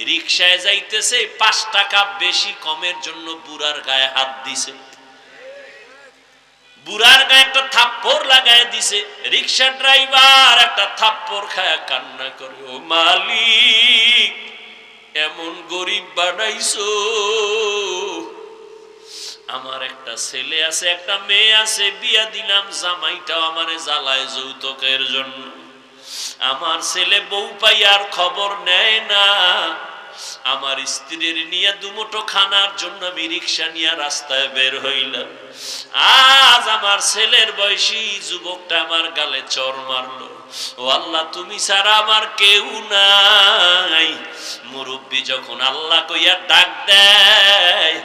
রিকশায় যাইতেছে 5 টাকা বেশি কমের জন্য বুড়ার গায়ে হাত দিছে, বুড়ার গায়ে একটা থাপ্পড় লাগায় দিছে। রিকশা ড্রাইভার একটা থাপ্পড় খায় কান্না করে, ও মালিক এমন গরিব বানাইছো, আমার একটা ছেলে আছে একটা মেয়ে আছে, বিয়া দিলাম, জামাইটাও আমারে জ্বালায় যৌতুকের জন্য, আমার ছেলে বউ পাইয়ার খবর নেয় না, আমার স্ত্রীর নিয়ে দুমুঠো খানার জন্য আমি রিকশা নিয়ে রাস্তায় বের হইলাম, আজ আমার ছেলের বয়সী যুবকটা আমার গালে চড় মারলো, ও আল্লাহ তুমি ছাড়া আমার কেউ নাই। মুরব্বী যখন আল্লাহ কইয়া ডাক দেয়,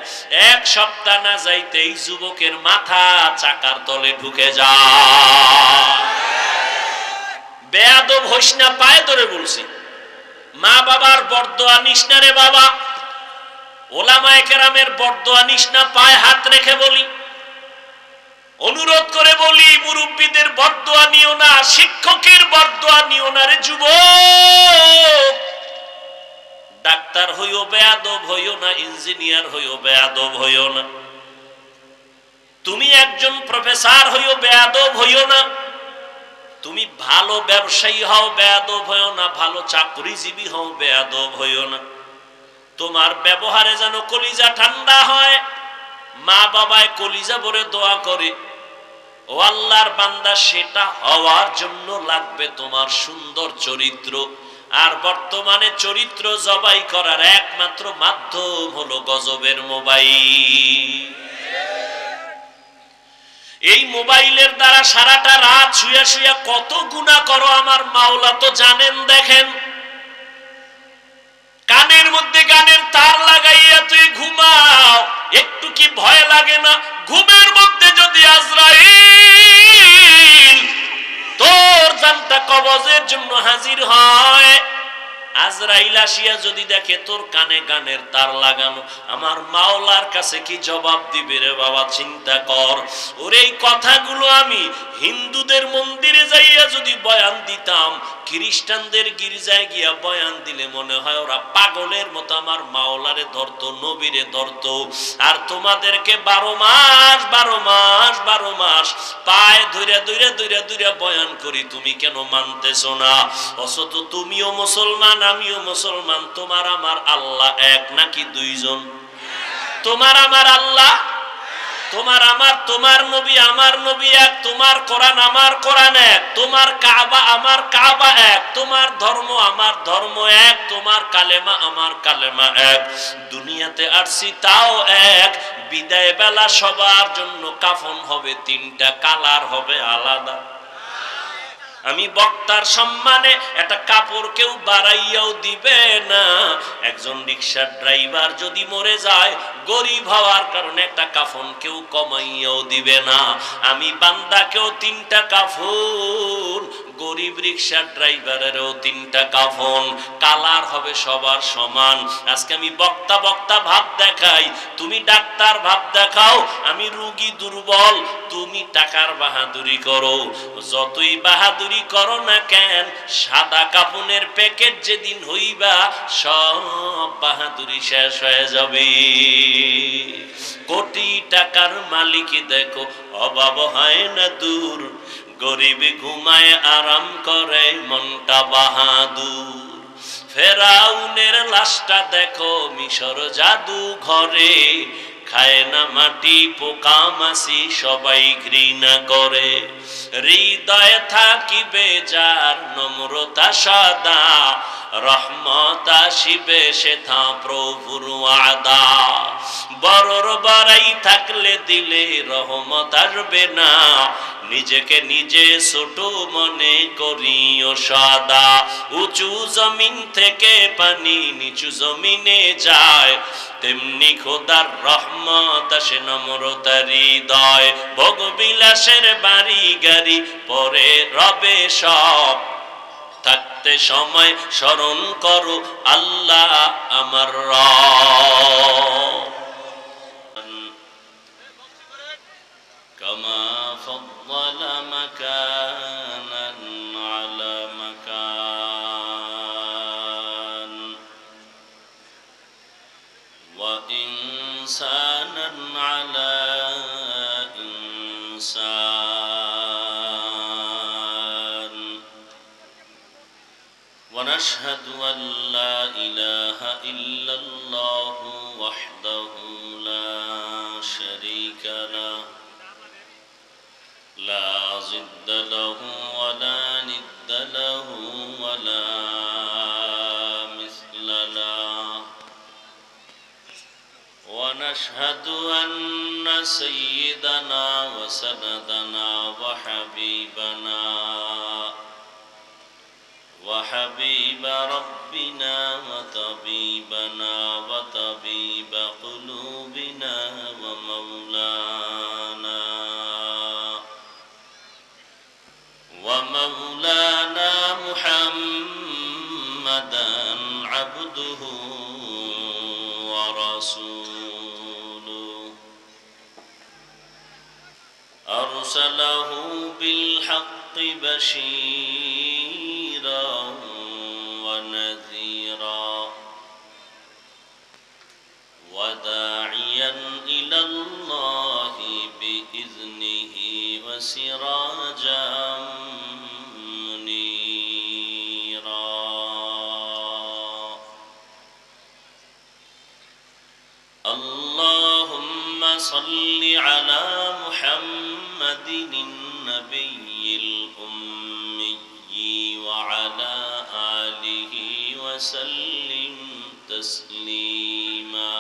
1 সপ্তাহ না যাইতেই যুবকের মাথা চাকার তলে ঢুকে যায়। বেয়াদব হইস না, পায়ে ধরে বলছি, মা বাবার বরদোয়া নিস না রে বাবা, ওলামায়ে কেরামের বরদোয়া নিস না, পায়ে হাত রেখে বলি, অনুরোধ করে বলি, মুরব্বীদের বরদোয়া নিও না, শিক্ষকের বরদোয়া নিও না রে যুবক। ডাক্তার হইও বেয়াদব হইও না, ইঞ্জিনিয়ার হইও বেয়াদব হইও না, তুমি একজন প্রফেসর হইও বেয়াদব হইও না, তুমি ভালো ব্যবসায়ী হও বেয়াদব হইও না, ভালো চাকরিজীবী হও বেয়াদব হইও না, তোমার ব্যবহারে যেন কলিজা ঠান্ডা হয়, মা বাবায় কলিজা ভরে দোয়া করে, ও আল্লাহর বান্দা সেটা হওয়ার জন্য লাগবে তোমার সুন্দর চরিত্র। আর বর্তমানে চরিত্র জবাই করার একমাত্র মাধ্যম হলো গজবের মোবাইল। এই মোবাইলের দ্বারা সারাটা রাত শুয়ে শুয়ে কত গুনাহ করো আমার মাওলা তো জানেন। দেখেন, কানের মধ্যে গানের তার লাগাইয়া তুই ঘুমাও, একটু কি ভয় লাগে না? ঘুমের মধ্যে যদি আজরাইল তোর জানটা কবজের জন্য হাজির হয়, আজরাইল আসিয়া যদি দেখে তোর কানে গানের তার লাগানো, আমার মাওলার কাছে কি জবাব দিবে রে বাবা? চিন্তা কর। ওর এই কথাগুলো আমি হিন্দুদের মন্দিরে যাইয়া যদি বয়ান দিতাম, খ্রিস্টানদের গির্জায় গিয়া বয়ান দিলে মনে হয় ওরা পাগলের মতো আমার মাওলারে ধরতো, নবীরে ধরতো। আর তোমাদেরকে 12 মাস পায়ে ধরে বয়ান করি, তুমি কেন মানতেছো না? অথচ তুমিও মুসলমান, আমিও মুসলমান, তোমার আমার আল্লাহ এক নাকি 2 জন? তোমার আমার আল্লাহ, তোমার নবী আমার নবী এক, তোমার কোরআন আমার কোরআন এক, তোমার কাবা আমার কাবা এক, তোমার ধর্ম আমার ধর্ম এক, তোমার কালেমা আমার কালেমা এক। দুনিয়াতে আসছি তাও এক। বিদায় বেলা সবার জন্য কাফন হবে 3টা, কালার হবে আলাদা। আমি বক্তার সম্মানে একটা কাপড় কেউ বাড়াইয়াও দিবে না। একজন রিকশার ড্রাইভার যদি মরে যায়, গরিব হওয়ার কারণে একটা কাফন কেউ কমাইয়াও দিবে না। আমি বান্দাকেও 3টা কাফন, গরিব রিকশার ড্রাইভারেরও 3টা কাফন, কালার হবে সবার সমান। আজকে আমি বক্তা ভাব দেখাই, তুমি ডাক্তার ভাব দেখাও। আমি রোগী দুর্বল, তুমি টাকার বাহাদুরি করো। যতই বাহাদুরি করো না কেন, সাদা কাফনের প্যাকেট যেদিন হইবা, সব বাহাদুরি শেষ হয়ে যাবে। কোটি টাকার মালিক দেখো, অভাব হয় না দূর, গরিব ঘুমায় আরাম করে, মনটা বাহাদুর। ফেরাউনের লাশটা দেখো মিশর জাদু ঘরে, খায় না মাটি পোকা মাছি, সবাই ঘৃণা করে। হৃদয়ে থাকিবে যার নম্রতা সদা, রহমত আসিবে সেথা প্রভুর ওয়াদা। বড়র বড়াই থাকলে দিলে রহমত আসবে না, নিজেকে নিজে ছোট মনে করিও সদা। উঁচু জমিন থেকে পানি নিচু জমিনে যায়, তেমনি খোদার রহমত আসে নম্রতার হৃদয়। ভোগ বিলাসের বাড়ি গাড়ি পরে রবে সব, থাকতে সময় স্মরণ করো আল্লাহ আমার রব। কামা ফাদ্দালা মাকানান আলা মাকান, وإنسانا على إنسان ونشهد أن لا إله إلا الله وحده لا شريك له لا ضد له ولا ند له ولا مثل له ونشهد أن سيدنا وسندنا وحبيب ربنا وطبيبنا وطبيب قلوبنا ومولانا محمدا عبده ورسوله أرسله بالحق بشيرا ونذيرا وداعيا إلى الله بإذنه وسراجا منيرا اللهم صل على محمد النبي الأمي وعلى آله وسلم تسليما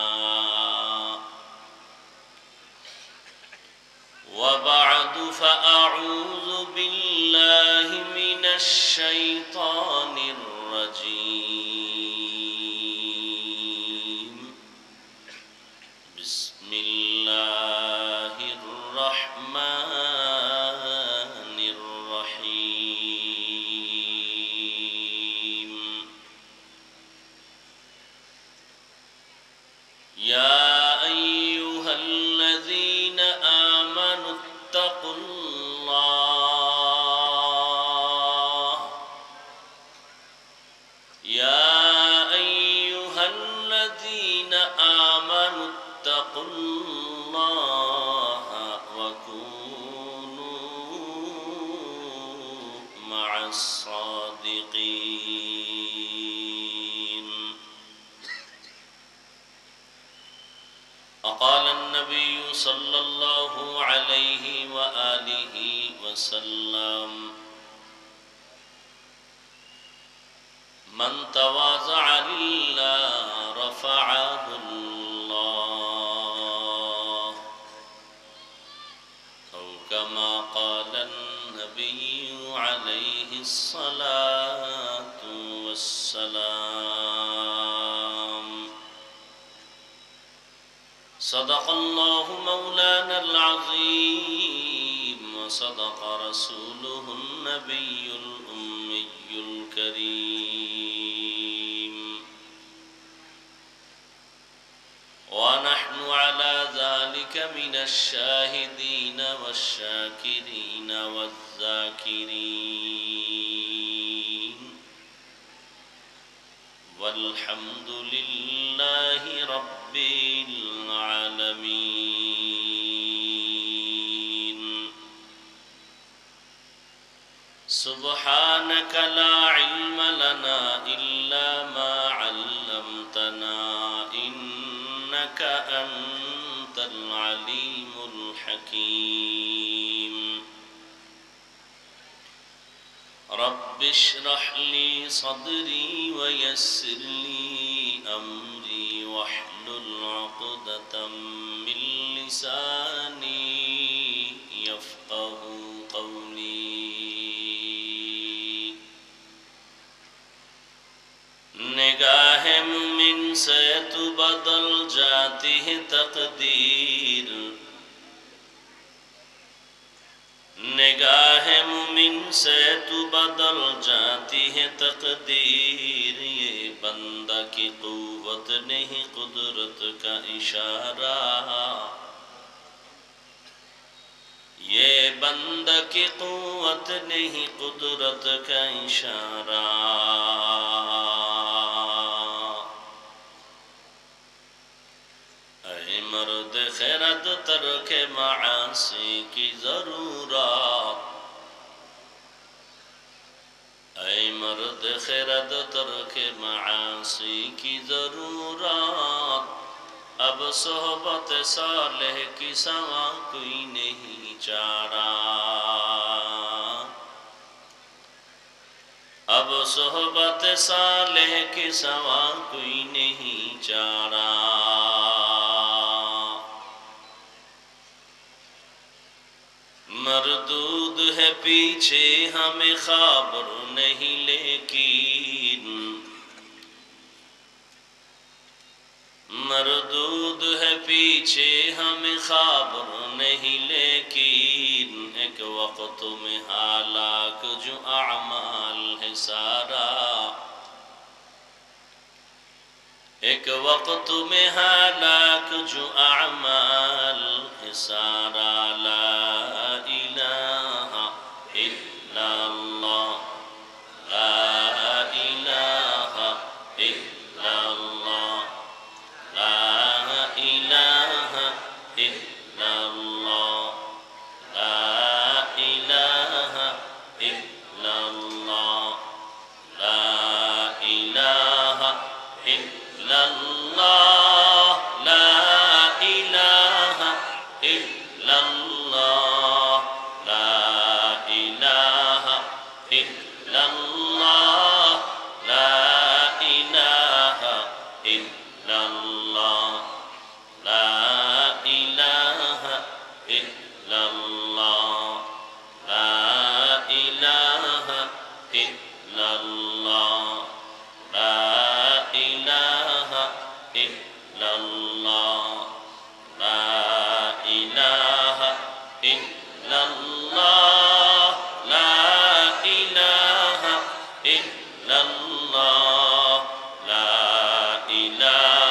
وبعد فأعوذ بالله من الشيطان الرجيم بسم الله الرحمن الرحيم يا أيها الذين آمنوا اتقوا الله يا أيها الذين آمنوا اتقوا الله وكونوا مع الصادقين وقال النبي صلى الله عليه وآله وسلم من تواضع لله رفعه الله أو كما قال النبي عليه الصلاة والسلام صدق الله مولانا العظيم وصدق رسوله النبي الأمي الكريم ونحن على ذلك من الشاهدين والشاكرين والذاكرين والحمد لله رب العالمين سبحانك لا علم لنا إلا ما علمتنا إنك أنت العليم الحكيم رب اشرح لي صدري ويسر لي أمري واحلل عقدة من لساني يفقه قولي निगाह मुमिन से तू बदल जाती है तकदीर निगाह मुमिन से तू बदल जाती है तकदीर ये बंदा की कुव्वत नहीं कुदरत का इशारा ये बंदा की कुव्वत नहीं कुदरत का इशारा मर्द खैरत तरके मासी की जरूरत, ऐ मर्द खैरत तरके मासी की जरूरत, अब सोहबत सालेह की सवा कोई नहीं चारा, अब सोहबत सालेह की सवा कोई नहीं चारा। मरदूद है पीछे हमें खबर नहीं, लेकिन मरदूद है पीछे हमें खबर नहीं, लेकिन एक वक्त में हालाक जो अमाल है सारा, एक वक्त में हालाक जो अमाल है सारा। ला इलाहा इल्लल्लाह, ला इलाहा इल्लल्लाह, ला इलाहा इल्लल्लाह, ला इलाहा इल्लल्लाह, ला इलाहा इल्लल्लाह, ला इलाहा इल्लल्लाह, ला इलाहा इल्लल्लाह, ला इलाहा इल्लल्लाह, ला इलाहा इल्लल्लाह, ला इलाहा इल्लल्लाह, ला इलाहा इल्लल्लाह, ला इलाहा इल्लल्लाह, ला इलाहा इल्लल्लाह, ला इलाहा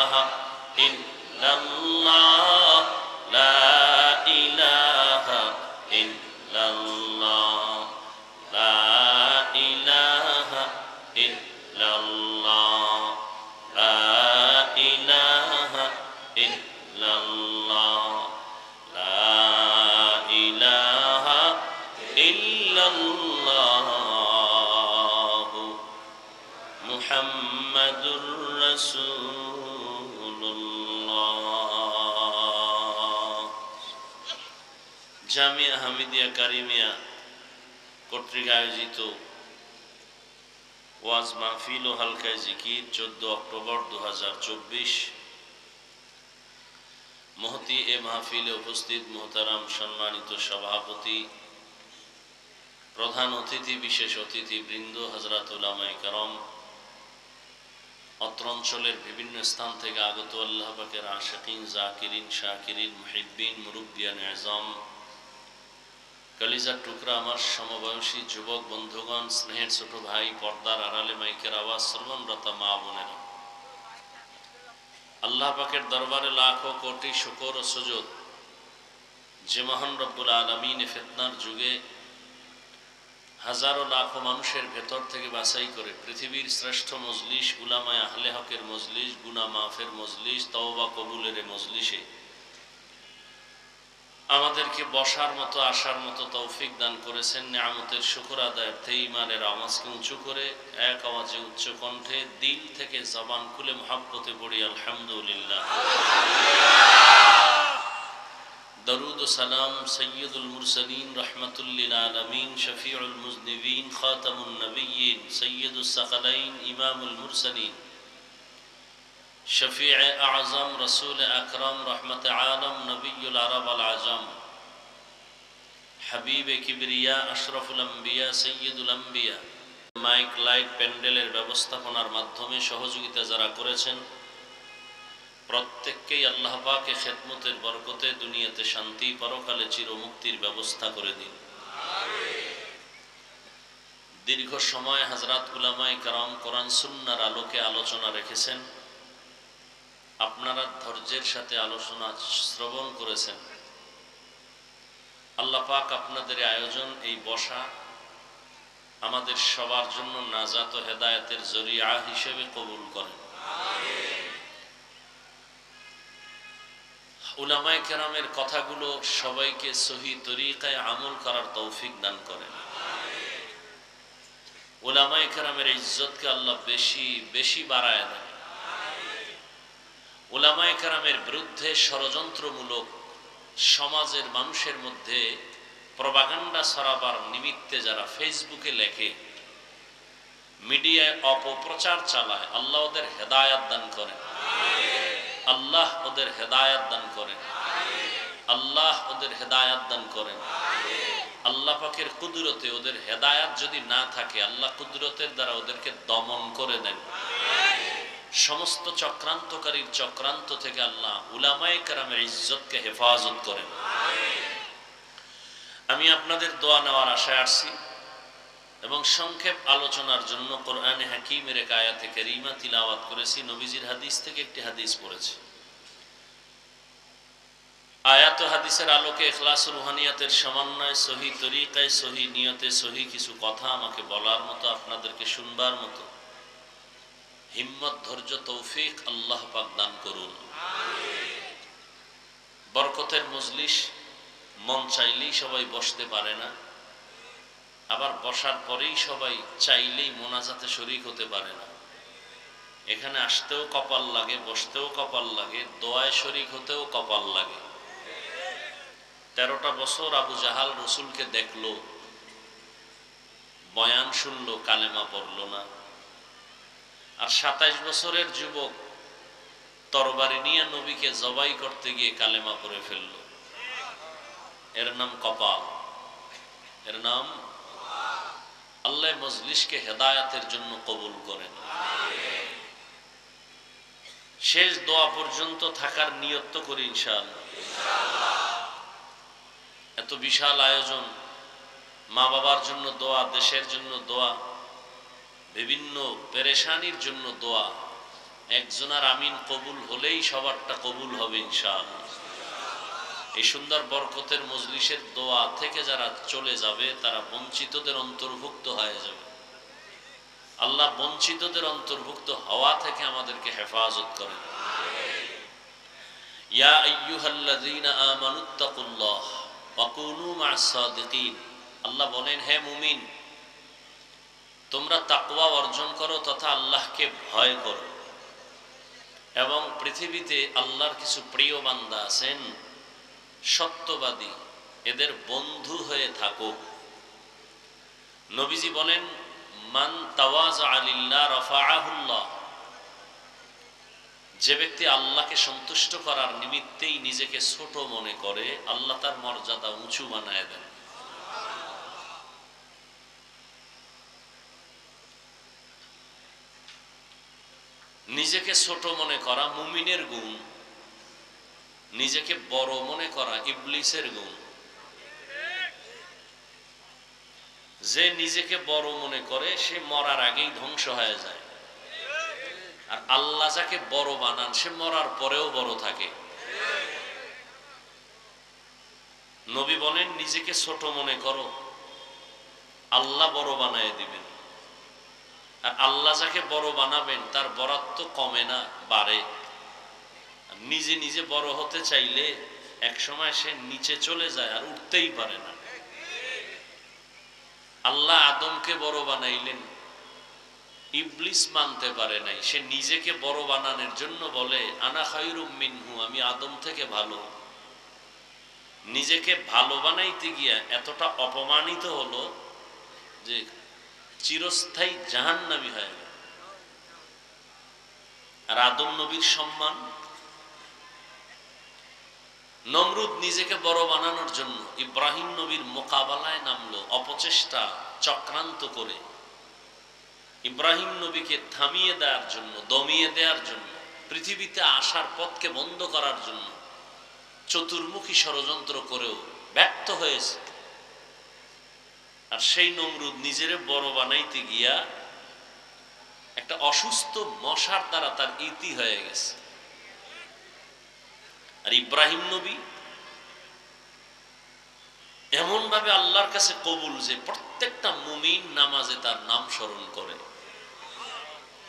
इल्लल्लाह, ला इलाहा इल्लल्लाह, ला इलाहा इल्लल्लाह, ला इलाहा इल्लल्लाह, ला इलाहा इल्लल्लाह, मुहम्मदुर रसूलुल्लाह। জামিয়া হামিদিয়া কারিমিয়া কর্তৃক আয়োজিত ওয়াজ মাহফিল ও হালকায় জিকির 14 অক্টোবর 2024। মহতি এ মাহফিলে উপস্থিত মোহতারাম সম্মানিত সভাপতি, প্রধান অতিথি, বিশেষ অতিথি বৃন্দ, হযরত উলামায়ে কেরাম, অত্র অঞ্চলের বিভিন্ন স্থান থেকে আগত আল্লাহ পাকের আশিকিন, জাকিরিন, শাকিরিন, মুহিব্বিন, মুরব্বিয়ান আযম, কলিজার টুকরা আমার সমবয়সী যুবক বন্ধুগণ, স্নেহের ছোট ভাই, পর্দার আড়ালে মাইকের আওয়াজ শ্রবণরত মা বোনেরা, আল্লাহ পাকের দরবারে লাখো কোটি শুকর ও সুজুদ যে মহান রব্বুল আলামিন ফিতনার যুগে হাজারো লাখো মানুষের ভেতর থেকে বাছাই করে পৃথিবীর শ্রেষ্ঠ মজলিস, উলামায়ে আহলে হকের মজলিস, গুনাহ মাফের মজলিস, তওবা কবুলের মজলিসে আমাদেরকে বসার মতো, আসার মতো তৌফিক দান করেছেন। নিয়ামতের শুকর আদায়ার্থে ঈমানের আওয়াজকে উঁচু করে এক আওয়াজে উচ্চ কণ্ঠে দিল থেকে জবান খুলে মুহাব্বতে পড়ি আলহামদুলিল্লাহ। দরুদ ও সালাম সৈয়দুল মুরসালিন, রহমাতুল লিল আলামিন, শফিউল মুজনিবিন, খাতামুন নবিয়্যিন, সৈয়দুস সাকালাইন, ইমামুল মুরসালিন, শফিউ আযম, রাসূল আকরাম, রহমত আলম, নবিয়ুল আরব আল আজম, হাবিবে কিবরিয়া, আশরাফুল আম্বিয়া, সৈয়দুল আম্বিয়া। মাইক, লাইট, প্যান্ডেলের ব্যবস্থাপনার মাধ্যমে সহযোগিতা যারা করেছেন প্রত্যেককেই আল্লাহ পাকের খেদমতের বরকতে দুনিয়াতে শান্তি, পরকালে চিরমুক্তির ব্যবস্থা করে দিন। দীর্ঘ সময় হযরত উলামায়ে কেরাম কোরআন সুন্নাহর আলোকে আলোচনা রেখেছেন, আপনারা ধৈর্যের সাথে আলোচনা শ্রবণ করেছেন। আল্লাহ পাক আপনাদের আয়োজন, এই বসা আমাদের সবার জন্য নাজাত ও হেদায়েতের জরিয়া হিসেবে কবুল করেন। উলামায়ে কেরামের কথাগুলো সবাইকে সহি তরিকায় আমল করার তৌফিক দান করেন। উলামায়ে কেরামের ইজ্জতকে আল্লাহ বেশি বেশি বাড়ায় দেন। উলামায়ে কেরামের বিরুদ্ধে ষড়যন্ত্রমূলক সমাজের মানুষের মধ্যে প্রপাগান্ডা ছড়াবার নিমিত্তে যারা ফেসবুকে লেখে, মিডিয়ায় অপপ্রচার চালায়, আল্লাহ ওদের হেদায়াত দান করেন। আল্লাহ ওদের হেদায়াত দান করেন। আল্লাহ ওদের হেদায়াত দান করেন। আল্লাহ পাকের কুদরতে ওদের হেদায়াত যদি না থাকে, আল্লাহ কুদরতের দ্বারা ওদেরকে দমন করে দেন। সমস্ত চক্রান্তকারীর চক্রান্ত থেকে আল্লাহ উলামায়ে কেরামের ইজ্জতকে হেফাজত করেন। আমি আপনাদের দোয়া নেওয়ার আশায় আসছি এবং সংক্ষেপ আলোচনার জন্য কোরআনে হাকিমের এক আয়াতে কারীমা তিলাওয়াত করেছি। নবীজির হাদিস থেকে একটি হাদিস পড়েছি। আয়াত ও হাদিসের আলোকে ইখলাস ও রুহানিয়াতের সমন্বয়ে সহি তরিকায় সহি নিয়তে সহি কিছু কথা আমাকে বলার মতো, আপনাদেরকে শুনবার মতো হিম্মত, ধৈর্য, তৌফিক আল্লাহ পাক দান করুন। বরকতের মজলিস, মন চাইলেই সবাই বসতে পারে না, আবার বসার পরেই সবাই চাইলেই মোনাজাতে শরীক হতে পারে না। এখানে আসতেও কপাল লাগে, বসতেও কপাল লাগে, দোয়ায় শরীক হতেও কপাল লাগে। 13টা বছর আবু জাহাল রসুলকে দেখলো, বয়ান শুনলো, কালেমা পড়লো না। আর 27 বছরের যুবক তরবারি নিয়ে নবীকে জবাই করতে গিয়ে কালেমা পড়ে ফেলল। এর নাম কপাল, এর নাম। আল্লাহ মজলিসকে হেদায়াতের জন্য কবুল করেন। শেষ দোয়া পর্যন্ত থাকার নিয়ত করি ইনশাআল্লাহ। এত বিশাল আয়োজন, মা বাবার জন্য দোয়া, দেশের জন্য দোয়া, বিভিন্ন পেরেশানির জন্য দোয়া। একজনের আমিন কবুল হলেই সবারটা কবুল হবে ইনশাআল্লাহ। এই সুন্দর বরকতের মজলিসের দোয়া থেকে যারা চলে যাবে তারা বঞ্চিতদের অন্তর্ভুক্ত হয়ে যাবে। আল্লাহ বঞ্চিতদের অন্তর্ভুক্ত হওয়া থেকে আমাদেরকে হেফাজত করেন। ইয়া আইয়ুহাল্লাযীনা আমানুত্তাকুল্লাহ ওয়া কুনু মা'আস সাদিকিন। আল্লাহ বলেন, হে মুমিন, তোমরা তাকওয়া অর্জন করো তথা আল্লাহকে ভয় করো এবং পৃথিবীতে আল্লাহর কিছু প্রিয় বান্দা আছেন, সত্যবাদী, এদের বন্ধু হয়ে থাকো। নবীজি বলেন, মান তাওয়াজা লিল্লাহ রাফাআহুল্লাহ। যে ব্যক্তি আল্লাহকে সন্তুষ্ট করার নিমিত্তেই নিজেকে ছোট মনে করে, আল্লাহ তার মর্যাদা উঁচু বানায় দেন। নিজেকে ছোট মনে করা মুমিনের গুণ, নিজেকে বড় মনে করা ইবলিসের গুণ। যে নিজেকে বড় মনে করে সে মরার আগেই ধ্বংস হয়ে যায়, আর আল্লাহ যাকে বড় বানান সে মরার পরেও বড় থাকে। নবী বলেন, নিজেকে ছোট মনে করো, আল্লাহ বড় বানায় দিবেন। আর আল্লাহ যাকে বড় বানাবেন তার বরাত্ব কমে না, বাড়ে। নিজে নিজে বড় হতে চাইলে এক সময় সে নিচে চলে যায় আর উঠতেই পারে না। আল্লাহ আদমকে বড় বানাইলেন, ইবলিস মানতে পারে নাই, সে নিজেকে বড় বানানোর জন্য বলে আনা খায়রুম মিনহু, আমি আদম থেকে ভালো। নিজেকে ভালো বানাইতে গিয়া এতটা অপমানিত হলো যে চিরস্থায়ী জাহান্নামী হয়ে গেল। আর আদম নবীর সম্মান, নমরুদ নিজেকে বড় বানানোর জন্য ইব্রাহিম নবীর মোকাবেলায় নামলো, অপচেষ্টা চক্রান্ত করে ইব্রাহিম নবীকে থামিয়ে দেওয়ার জন্য, দমিয়ে দেওয়ার জন্য, পৃথিবীতে আসার পথকে বন্ধ করার জন্য চতুর্মুখী ষড়যন্ত্র করেও ব্যর্থ হয়েছে। আর সেই নমরুদ নিজেরে বড় বানাইতে গিয়া একটা অসুস্থ মশার দ্বারা তার ইতি হয়ে গেছে। আর ইব্রাহিম নবী এমন ভাবে আল্লাহর কাছে কবুল যে প্রত্যেকটা মুমিন নামাজে তার নাম স্মরণ করে,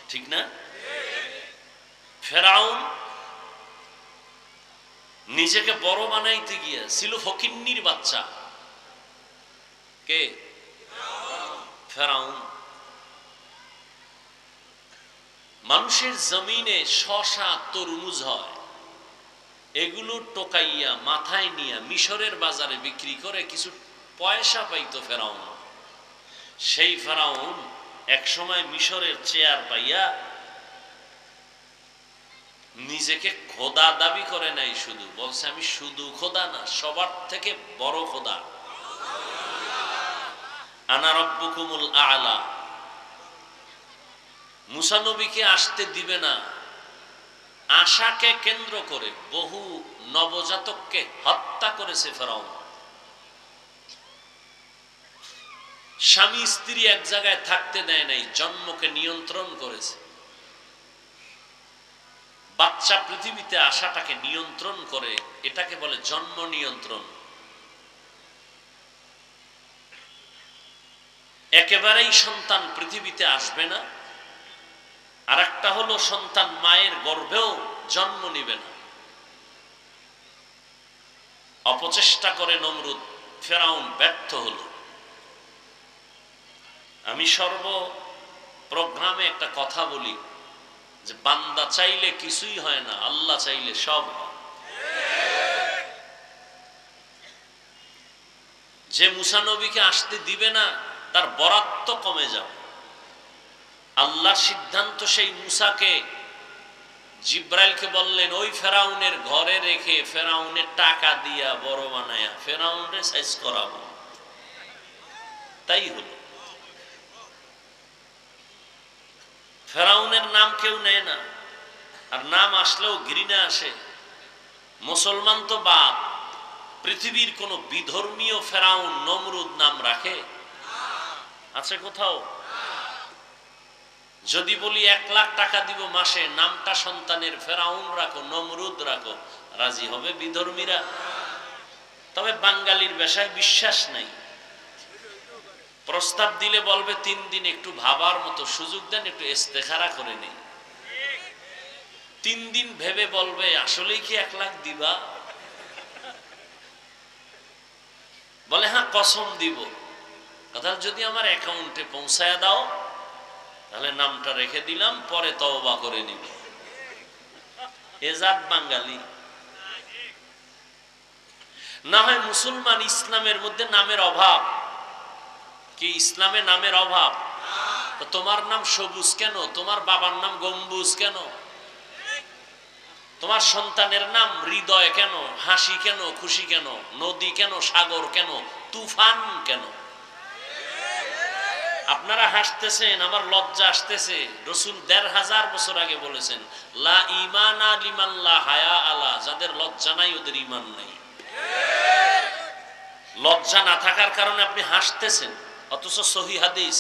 ঠিক না? ফেরাউন নিজেকে বড় বানাইতে গিয়া ছিল ফকিন্নির বাচ্চা। কে? ফেরাউন। মানুষের জমিনে শশা তরমুজ হয়, এগুলো টোকাইয়া মাথায় নিয়ে মিশরের বাজারে বিক্রি করে কিছু পয়সা পাইতো ফেরাউন। সেই ফেরাউন এক সময় মিশরের চেয়ার পাইয়া নিজেকে খোদা দাবি করে নাই, শুধু বলছে আমি শুধু খোদা না, সবার থেকে বড় খোদা, আনা রব্বুকুমুল আলা। মুসা নবীকে আসতে দিবে না, আশাকে কেন্দ্র করে বহু নবজাতককে হত্যা করেছে ফেরাউন। স্বামী স্ত্রী এক জায়গায় থাকতে দেয় নাই, জন্মকে নিয়ন্ত্রণ করেছে। বাচ্চা পৃথিবীতে আসাটাকে নিয়ন্ত্রণ করে, এটাকে বলে জন্ম নিয়ন্ত্রণ। একেবারেই সন্তান পৃথিবীতে আসবে না, আর একটা হলো সন্তান মায়ের গর্ভেও জন্ম নিবে না। অপচেষ্টা করে নমরুদ, ফেরাউন ব্যর্থ হলো। আমি সর্ব প্রোগ্রামে একটা কথা বলি যে বান্দা চাইলে কিছুই হয় না, আল্লাহ চাইলে সব হয়। যে মুসা নবীকে আসতে দিবে না, তার বরাত্ত কমে যাবে। আল্লাহর সিদ্ধান্ত, সেই মুসাকে জিব্রাইলকে বললেন ওই ফেরাউনের ঘরে রেখে ফেরাউনের টাকা দিয়া বড় বানায়া ফেরাউনের সাইজ করাবো। তাই হলো। ফেরাউনের নাম কেউ নেয় না, আর নাম আসলেও ঘৃণা আসে। মুসলমান তো বাদ, পৃথিবীর কোন বিধর্মীয় ফেরাউন নমরুদ নাম রাখে? আছে কোথাও? যদি বলি 1 লাখ টাকা দিব মাসে, নামটা সন্তানের ফেরাউন রাখো, নমরুদ রাখো, রাজি হবে বিধর্মীরা? তবে বাঙালির ভাষায় বিশ্বাস নাই। প্রস্তাব দিলে বলবে 3 দিন একটু ভাবার মতো সুযোগ দেন, একটু ইস্তেখারা করে নেই। 3 দিন ভেবে বলবে আসলেই কি 1 লাখ দিবা? বলে হ্যাঁ কসম দিব, কথা যদি আমার অ্যাকাউন্টে পৌঁছায় দাও তাহলে নামটা রেখে দিলাম, পরে তওবা করে নিব। এজাত বাঙালি না হয় মুসলমান। ইসলামের মধ্যে নামের অভাব কি? ইসলামে নামের অভাব? তোমার নাম সবুজ কেন? তোমার বাবার নাম গম্বুজ কেন? তোমার সন্তানের নাম হৃদয় কেন? হাসি কেন? খুশি কেন? নদী কেন? সাগর কেন? তুফান কেন? আপনারা হাসতেছেন, আমার লজ্জা আসতেছে। রাসূল ১৫০০ বছর আগে বলেছেন লা ঈমানা লিমান লা হায়া আলা, যাদের লজ্জা নাই ওদের ঈমান নাই। লজ্জা না থাকার কারণে আপনি হাসতেছেন, অথচ সহিহ হাদিস,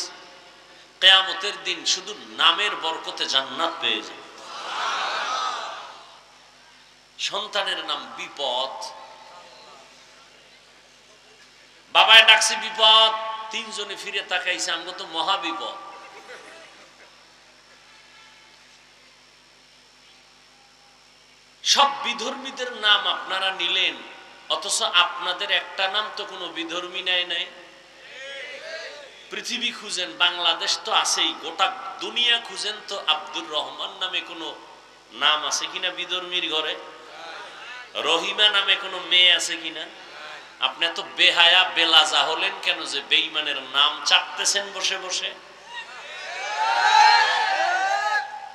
কিয়ামতের দিন শুধু নামের বরকতে জান্নাত পেয়ে যাবে। সন্তানের নাম বিপদ, বাবায় ডাকছে বিপদ, 3 জনে ফিরে তাকাইছে আমগো তো মহা বিপদ। সব বিধর্মীদের নাম আপনারা নিলেন, অথচ আপনাদের একটা নাম তো কোনো বিধর্মী নেয় নাই। পৃথিবী খুঁজেন, বাংলাদেশ তো আছেই, গোটা দুনিয়া খুঁজেন তো আব্দুর রহমান নামে কোনো নাম আছে কিনা বিধর্মীর ঘরে? রহিমা নামে কোনো মেয়ে আছে কিনা? আপনি এত বেহায়া বেলাজা হলেন কেন যে বেঈমানের নাম চাপতেছেন বসে বসে?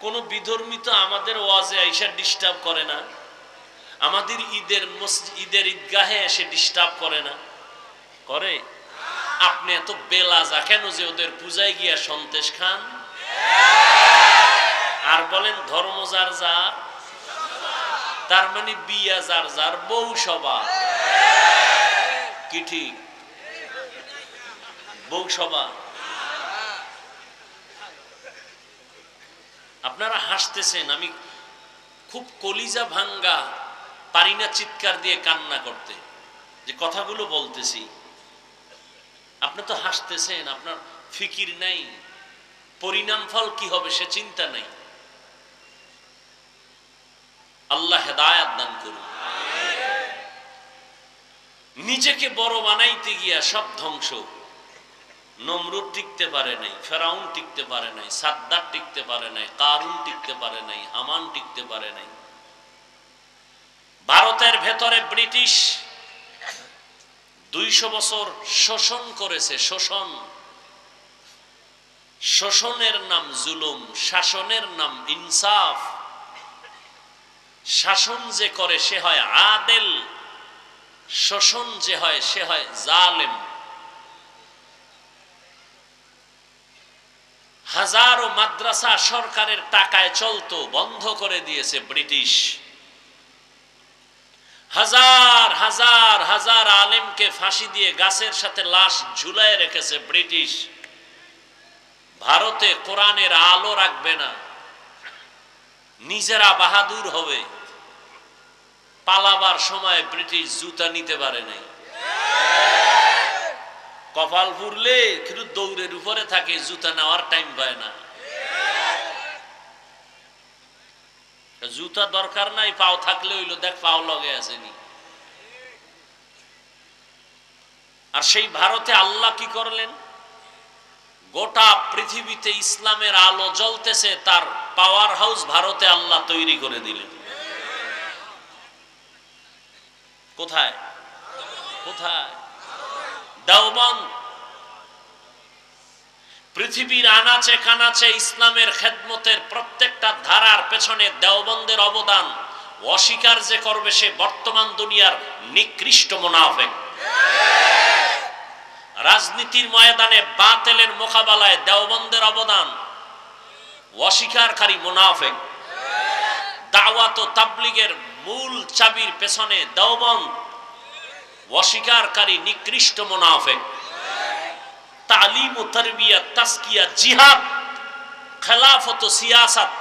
কোন বিধর্মী তো আমাদের ওয়াজে আইসা ডিস্টার্ব করে না, আমাদের ঈদের ঈদগাহে এসে ডিস্টার্ব করে না, করে? আপনি এত বেলাজা কেন যে ওদের পূজায় গিয়া সন্তেষ খান আর বলেন ধর্ম যার যার, তার মানে বিয়া যার যার, বউ সভা কি ঠিক? বউ সভা। আপনারা হাসতেছেন, আমি খুব কলিজা ভাঙ্গা, পারি না চিৎকার দিয়ে কান্না করতে যে কথাগুলো বলতেছি। আপনি তো হাসতেছেন, আপনার ফিকির নাই, পরিণাম ফল কি হবে সে চিন্তা নাই। আল্লাহ হেদায়েত দান করুন। নিজেকে বড় বানাইতে গিয়া সব ধ্বংস। নমরুদ টিকতে পারে নাই, ফেরাউন টিকতে পারে নাই, সাদ্দার টিকতে পারে নাই, কারুন টিকতে পারে নাই, হামান টিকতে পারে নাই। ভারতের ভেতরে ব্রিটিশ 200 বছর শোষণ করেছে। শোষণের নাম জুলুম, শাসনের নাম ইনসাফ। শাসন যে করে সে হয় আদেল, শোষণ যে হয় সে হয় জালেম। হাজারো মাদ্রাসা সরকারের টাকায় চলতো, বন্ধ করে দিয়েছে ব্রিটিশ। হাজার হাজার হাজার আলেমকে ফাঁসি দিয়ে গাছের সাথে লাশ ঝুলায় রেখেছে ব্রিটিশ। ভারতে কোরআনের আলো রাখবে না, নিজেরা বাহাদুর হবে। পালাবার সময় ব্রিটিশ জুতা নিতে পারে নাই। কপাল পুরলে কিন্তু দৌড়ের উপরে থাকে, জুতা নেওয়ার টাইম পায় না। জুতা দরকার নাই, পাও থাকলে হইল, দেখ পাও লগে আসেনি। আর সেই ভারতে আল্লাহ কি করলেন? গোটা পৃথিবীতে ইসলামের আলো জ্বলতেছে, তার পাওয়ার হাউস ভারতে আল্লাহ তৈরি করে দিলেন। কোথায়? কোথায়? দেওবন্দ। পৃথিবীর আনাচে কানাচে ইসলামের খেদমতের প্রত্যেকটা ধারার পেছনে দেওবন্দের অবদান অস্বীকার যে করবে সে বর্তমান দুনিয়ার নিকৃষ্ট মুনাফিক। রাজনীতির ময়দানে বাতিলের মোকাবেলায় দেওবন্দের অবদান অস্বীকারী মুনাফিক। দাওয়াত ও তাবলীগের মূল চাবির পেছনে দেওবন্দ অস্বীকারী নিকৃষ্ট মুনাফিক। তালিম ও তারবিয়া, তাসকিয়া, জিহাদ, খেলাফত ও সিয়াসাত।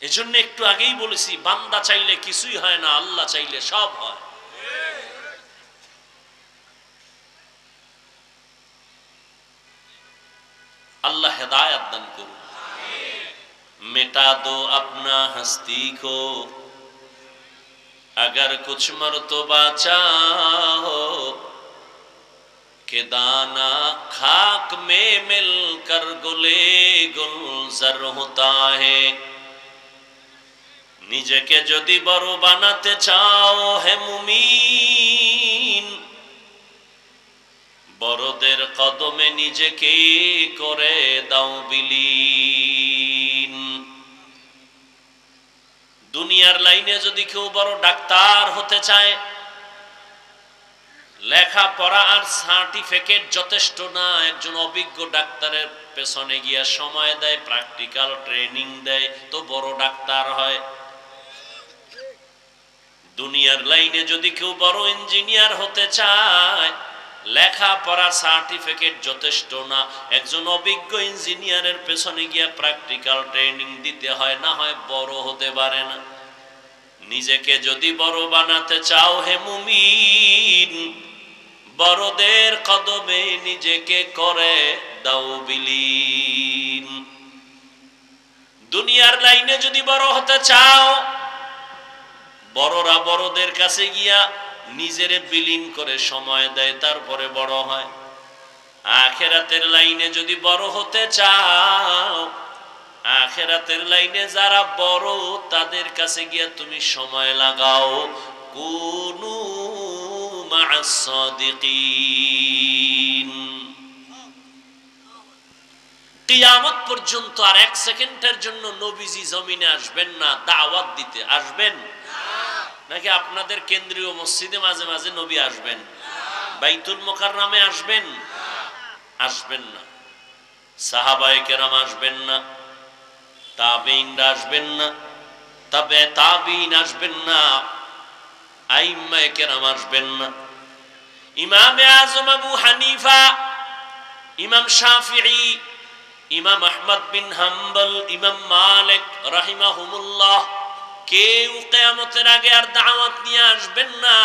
এজন্য একটু আগেই বলেছি, বান্দা চাইলে কিছুই হয় না, আল্লাহ চাইলে সব হয়। अल्लाह हिदायत दान करो। मिटा दो अपना हस्ती को, अगर कुछ मर्तबा चाहो कि दाना खाक में मिलकर गुले गुलजार होता है। নিজেকে যদি বড় বানাতে চাও হে মুমিন, বড়দের কদমে নিজেকে করে দাও বিলীন। দুনিয়ার লাইনে যদি কেউ বড় ডাক্তার হতে চায়, লেখাপড়া আর সার্টিফিকেট যথেষ্ট না। একজন অভিজ্ঞ ডাক্তারের পেছনে গিয়া সময় দেয়, প্র্যাকটিক্যাল ট্রেনিং দেয়, তো বড় ডাক্তার হয়। দুনিয়ার লাইনে যদি কেউ বড় ইঞ্জিনিয়ার হতে চায়, লেখাপড়া সার্টিফিকেট যথেষ্ট না। একজন অভিজ্ঞ ইঞ্জিনিয়ারের পেছনে গিয়া প্র্যাকটিক্যাল ট্রেনিং দিতে হয়, না হয় বড় হতে পারে না। নিজেকে যদি বড় বানাতে চাও হে মুমিন, বড়দের কদমে নিজেকে করে দাও বিলীন। দুনিয়ার লাইনে যদি বড় হতে চাও, বড়রা বড়দের কাছে গিয়া নিজেরে বিলীন করে সময় দেয়, তারপরে বড় হয়। আখিরাতের লাইনে যদি বড় হতে চাও, আখিরাতের লাইনে যারা বড় তাদের কাছে গিয়া তুমি সময় লাগাও। কুনু মা'আস সাদিকিন। কিয়ামত পর্যন্ত আর 1 সেকেন্ডের জন্য নবীজি জমিনে আসবেন না। দাওয়াত দিতে আসবেন নাকি আপনাদের কেন্দ্রীয় মসজিদে মাঝে মাঝে নবী আসবেন? বাইতুল মুকাররমে আসবেন? আসবেন না। সাহাবায়ে কেরাম আসবেন না, তাবেঈনরা আসবেন না, তবে তাবেঈন আসবেন না, আইম্মায়ে কেরাম আসবেন না। ইমামে আযম আবু হানিফা, ইমাম শাফিঈ, ইমাম আহমদ বিন হাম্বল, ইমাম মালিক রাহিমাহুমুল্লাহ কেউ কিয়ামতের আগে আর দাওয়াত নিয়ে আসবেন না।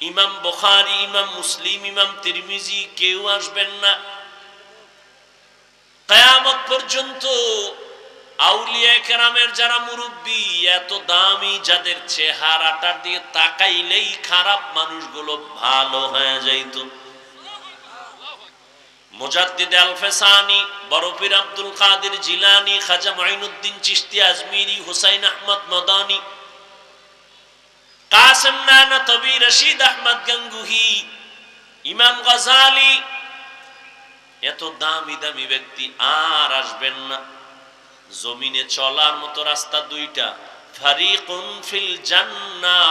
ইমাম বুখারী, ইমাম মুসলিম, ইমাম তিরমিজি কেউ আসবেন না। কিয়ামত পর্যন্ত আউলিয়া কেরামের যারা মুরব্বী, এত দামি, যাদের চেহারাটার দিয়ে তাকাইলেই খারাপ মানুষগুলো ভালো হয়ে যাইত। মুজাদ্দিদ আল-ফেসানি, বড় পীর আব্দুল কাদের জিলানী, খাজা মাইনুদ্দিন চিশতি আজমিরি, হুসাইন আহমদ মদানী, কাসেম নানতবি, রশিদ আহমদ গঙ্গুহি, ইমাম গজালি, এত দামি দামি ব্যক্তি আর আসবেন না। জমিনে চলার মতো রাস্তা দুইটা, ফারিকুন ফিল জান্নাহ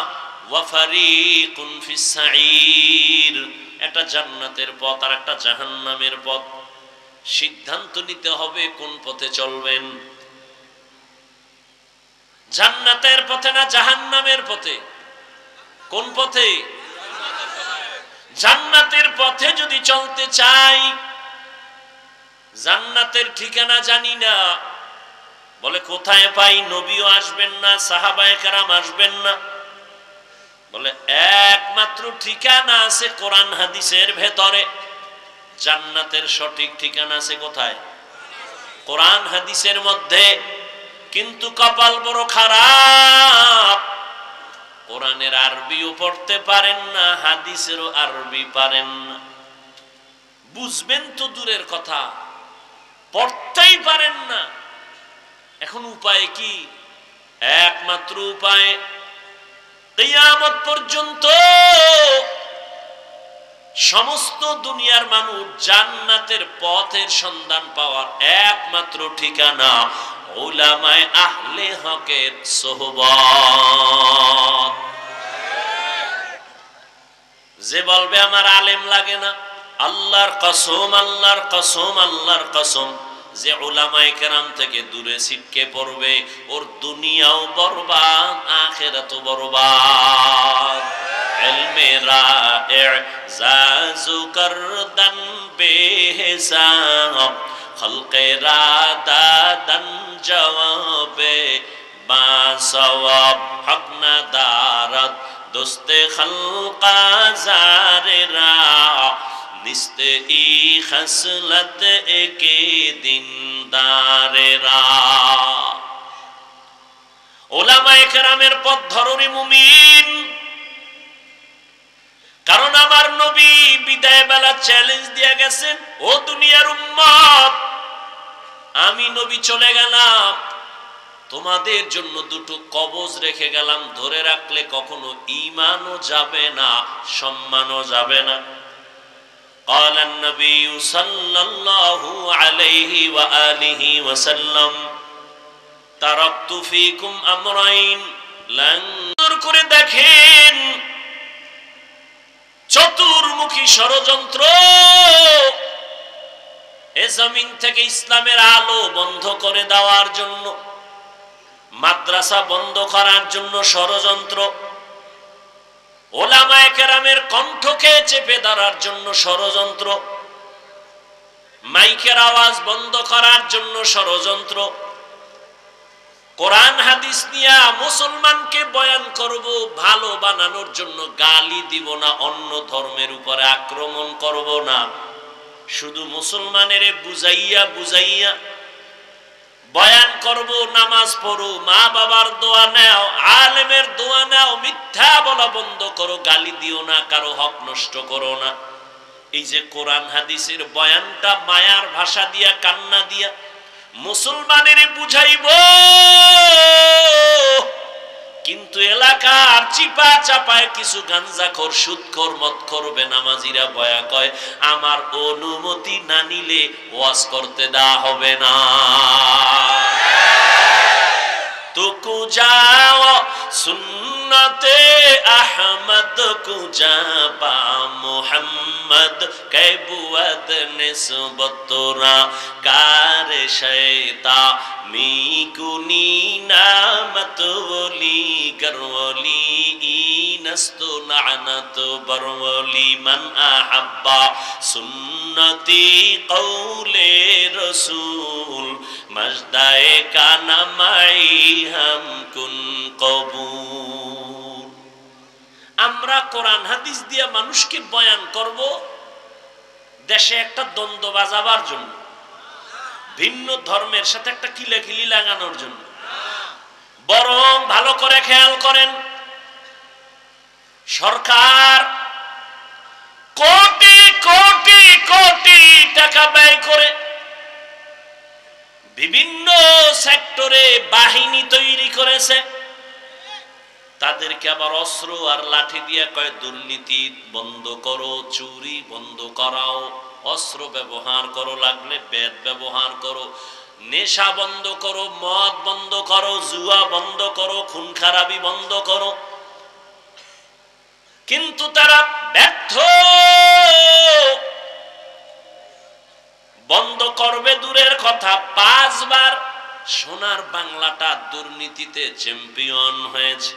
ওয়া ফারিকুন ফিস সাঈর। একটা জান্নাতের পথ আর একটা জাহান্নামের পথ। সিদ্ধান্ত নিতে হবে কোন পথে চলবেন, জান্নাতের পথে না জাহান্নামের পথে? কোন পথে? জান্নাতের পথে যদি চলতে চাই, জান্নাতের ঠিকানা জানি না, বলে কোথায় পাই? নবীও আসবেন না, সাহাবায়ে কেরাম আসবেন না, বলে একমাত্র ঠিকানা আছে কোরআন হাদিসের ভেতরে। জান্নাতের সঠিক ঠিকানা আছে কোথায়? কোরআন হাদিসের মধ্যে। কিন্তু কপাল বড় খারাপ, কোরআনের আরবিও পড়তে পারেন না, হাদিসেরও আরবি পারেন না। বুঝবেন তো দূরের কথা, পড়তেই পারেন না। এখন উপায় কি? একমাত্র উপায়, কিয়ামত পর্যন্ত সমস্ত দুনিয়ার মানুষ জান্নাতের পথের সন্ধান পাওয়ার একমাত্র ঠিকানা উলামায়ে আহলে হকের সোহবত। যে বলবে আমার আলেম লাগে না, আল্লাহর কসম, আল্লাহর কসম, আল্লাহর কসম, যে উলামায়ে কেরাম থেকে দূরে ছিটকে পড়বে, ওর দুনিয়াও বরবাদ, আখিরাতও বরবাদ। ইলমে রা'ইজাজু করদান বেহিসাব, খলকে রাদাদান জওয়াবে বা সওয়াব, হক না দারত দোস্তে খলকা জারেরা, নিস্তে ই খসলত একে দিনদারেরা। উলামায়ে কেরামের পথ ধরুনি মুমিন। কারণ আমার নবী বিদায় বেলা চ্যালেঞ্জ দিয়ে গেছেন, ও দুনিয়ার উম্মত, আমি নবী চলে গেলাম, তোমাদের জন্য দুটো কবজ রেখে গেলাম, ধরে রাখলে কখনো ঈমানও যাবে না, সম্মানও যাবে না। قال النبي صلى الله عليه وآله وسلم تركت فيكم أمرين لن করে দেখেন চতুর্মুখী ষড়যন্ত্র, এ জমিন থেকে ইসলামের আলো বন্ধ করে দেওয়ার জন্য, মাদ্রাসা বন্ধ করার জন্য ষড়যন্ত্র, উলামায়ে কেরামের কণ্ঠকে চেপে ধরার জন্য ষড়যন্ত্র, মাইকের আওয়াজ বন্ধ করার জন্য ষড়যন্ত্র, কোরআন হাদিস নিয়ে মুসলমানকে বয়ান করব, ভালো বানানোর জন্য গালি দিব না, অন্য ধর্মের উপরে আক্রমণ করব না, শুধু মুসলমানের বুঝাইয়া বুঝাইয়া বয়ান করব, নামাজ পড়ো, মা বাবার দোয়া নাও, আলেমের দোয়া নাও, মিথ্যা বলা বন্ধ করো, গালি দিও না, কারো হক নষ্ট করো না। এই যে কোরআন হাদিসের বয়ানটা মায়ার ভাষা দিয়া, কান্না দিয়া মুসলমানের বুঝাইব, কিন্তু এলাকার চিপা চাপায় কিছু গাঞ্জাখোর, সুদখোর, মদখোর, বেনামাজিরা বয়া কয়, আমার অনুমতি না নিলে ওয়াজ করতে দেওয়া হবে না। তুকু যাও সুন্নতে আহমদ কুজা পা মুহাম্মদ কে বুয়াদ নিসবতরা কার শয়তা মি কুনি নামত ওলি গরওলি ইনস্তু লানত বরওলি মান আহাব্বা সুন্নতি কওলে রাসূল মজদায়ে কানামাই হাম কুন কবুল। আমরা কোরআন হাদিস দিয়ে মানুষকে বয়ান করব দেশে একটা দ্বন্দ্ব বাজাবার জন্য, ভিন্ন ধর্মের সাথে একটা কিলাকিলি লাগানোর জন্য। বরং ভালো করে খেয়াল করেন, সরকার কোটি কোটি কোটি টাকা ব্যয় করে বিভিন্ন সেক্টরে বাহিনী তৈরি করেছে। তাদেরকে আবার অস্ত্র আর লাঠি দিয়ে কয় দুর্নীতি বন্ধ করো, চুরি বন্ধ করাও, অস্ত্র ব্যবহার করো, লাগলে বেদ ব্যবহার করো, নেশা বন্ধ করো, মদ বন্ধ করো, জুয়া বন্ধ করো, খুন খারাপি বন্ধ করো। কিন্তু তারা ব্যর্থ। বন্ধ করবে দূরের কথা, 5 বার সোনার বাংলাটা দুর্নীতিতে চ্যাম্পিয়ন হয়েছে।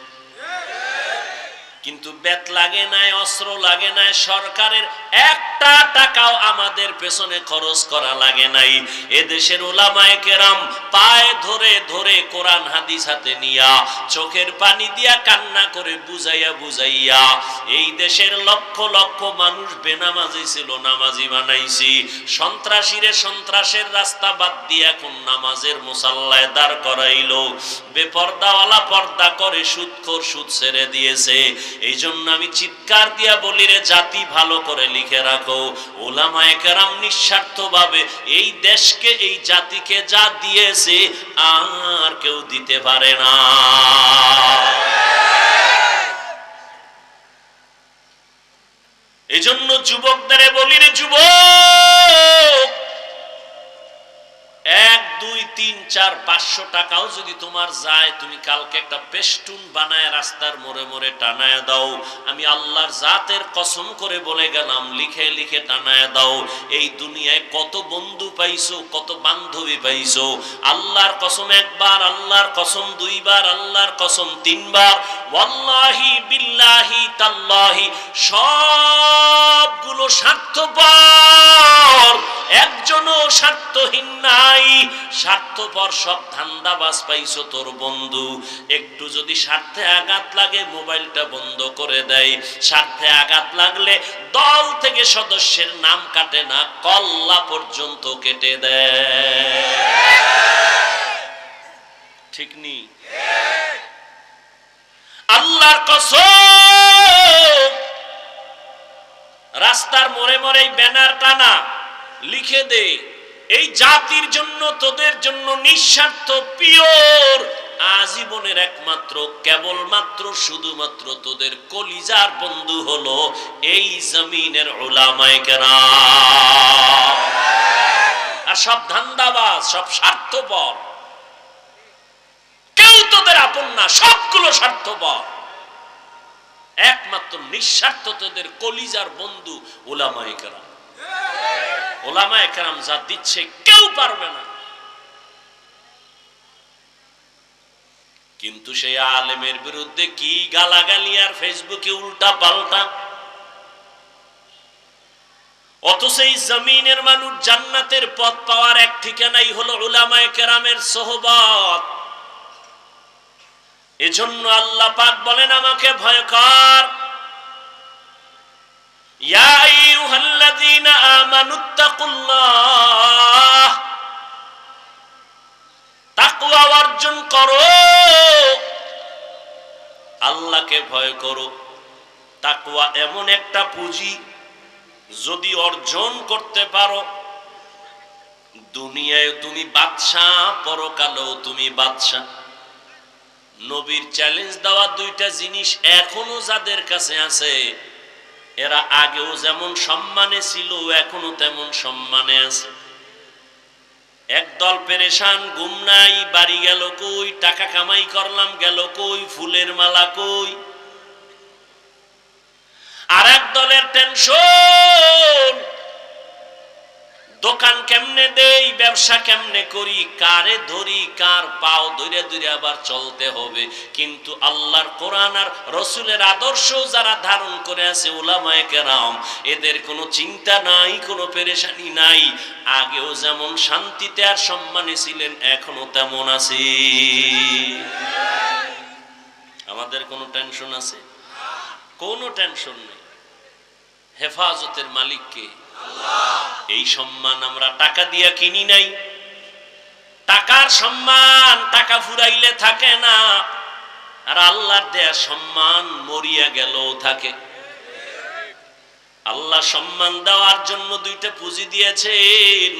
কিন্তু বেত লাগে নাই, অস্ত্র লাগে নাই, সরকারের একটা টাকাও আমাদের পেছনে খরচ করা লাগে নাই। এদেশের উলামায়ে কেরাম পায়ে ধরে ধরে কোরআন হাদিস হাতে নিয়া চোখের পানি দিয়া কান্না করে বুঝাইয়া বুঝাইয়া এই দেশের লক্ষ লক্ষ মানুষ বেনামাজি ছিল নামাজি বানাইছি। সন্ত্রাসীরে সন্ত্রাসের রাস্তা বাদ দিয়ে এখন নামাজের মুসাল্লায় দাঁড় করাইলো। বেপর্দাওয়ালা পর্দা করে, সুদখোর সুদ ছেড়ে দিয়েছে। এই জন্য আমি চিৎকার দিয়া বলি রে জাতি, ভালো করে লিখে রাখো, উলামায়ে কেরাম নিঃস্বার্থভাবে এই দেশকে এই জাতিকে যা দিয়েছে আর কেউ দিতে পারে না। এই জন্য যুবকদের বলি রে যুবক, 1 2 3 4 500 টাকাও যদি তোমার যায়, তুমি কালকে একটা পেস্টুন বানায় রাস্তার মোড়ে মোড়ে টানায় দাও। আমি আল্লাহর জাতের কসম করে বলে গেলাম, লিখে লিখে টানায় দাও। এই দুনিয়ায় কত বন্ধু পাইছো, কত বান্ধবী পাইছো। আল্লাহর কসম 1 বার, আল্লাহর কসম 2 বার, আল্লাহর কসম 3 বার, ওয়াল্লাহি বিল্লাহি তাল্লাহি সবগুলো স্বার্থপর, একজনও স্বার্থহীন নাই। স্বার্থপর সব ধান্দাবাজ পাইছো তোর বন্ধু। একটু যদি স্বার্থে আঘাত লাগে মোবাইলটা বন্ধ করে দেয়। স্বার্থে আঘাত লাগলে দল থেকে সদস্যের নাম কাটে না, কল্লা পর্যন্ত কেটে দেয়। ঠিক নি? আল্লাহর কসম, রাস্তার মোড়ে মোড়ে ব্যানার টানা, লিখে দে এই জাতির জন্য, তোদের জন্য নিঃস্বার্থ পিওর আজীবনের একমাত্র কেবলমাত্র শুধুমাত্র তোদের কলিজার বন্ধু হলো এই জমিনের উলামায়ে কেরাম। আর সব ধান্দাবাজ, সব স্বার্থপর, কেউ তোদের আপন না, সবগুলো স্বার্থপর। একমাত্র নিঃস্বার্থ তোদের কলিজার বন্ধু উলামায়ে কেরাম। উলামায়ে কেরাম যা দিচ্ছে কেউ পারবে না। কিন্তু সেই আলেমের বিরুদ্ধে কি গালাগালি আর ফেসবুকে উল্টা পাল্টা। অথচ এই জমিনের মানুষ জান্নাতের পথ পাওয়ার এক ঠিকানাই হলো উলামায়ে কেরামের সোহবত। এজন্য আল্লাহ পাক বলেন, আমাকে ভয় কর, ইয়া আইয়ুহাল্লাযীনা আমানুত্তাকুল্লাহ, তাকওয়া অর্জন করো, আল্লাহকে ভয় করো। তাকওয়া এমন একটা পুঁজি, যদি অর্জন করতে পারো দুনিয়ায় তুমি বাদশা, পরকালেও তুমি বাদশা। নবীর চ্যালেঞ্জ দেওয়া 2টা জিনিস এখনো যাদের কাছে আছে, এরা আগেও যেমন সম্মানে ছিল এখনো তেমন সম্মানে আছে। একদল পেরেশান, ঘুম নাই, বাড়ি গেল কই, টাকা কামাই করলাম গেল কই, ফুলের মালা কই। আর এক দলের টেনশন, দোকান কেমনে দেই, ব্যবসা কেমনে করি, কারে ধরি, কার পাও ধরে ধরে আবার চলতে হবে। কিন্তু আল্লাহর কোরআন আর রসুলের আদর্শ যারা ধারণ করে আছে উলামায়ে কেরাম, এদের কোনো চিন্তা নাই, কোনো পেরেশানি নাই। আগেও যেমন শান্তিতে আর সম্মানে ছিলেন এখনো তেমন আছে। আমাদের কোনো টেনশন আছে? কোনো টেনশন নেই। হেফাজতের মালিক কে? এই সম্মান আমরা টাকা দিয়া কিনি নাই, টাকার সম্মান টাকা ফুরাইলে থাকে না, আর আল্লাহর দেয়া সম্মান মরিয়া গেলেও থাকে। আল্লাহ সম্মান দেওয়ার জন্য দুইটা পুঁজি দিয়েছেন।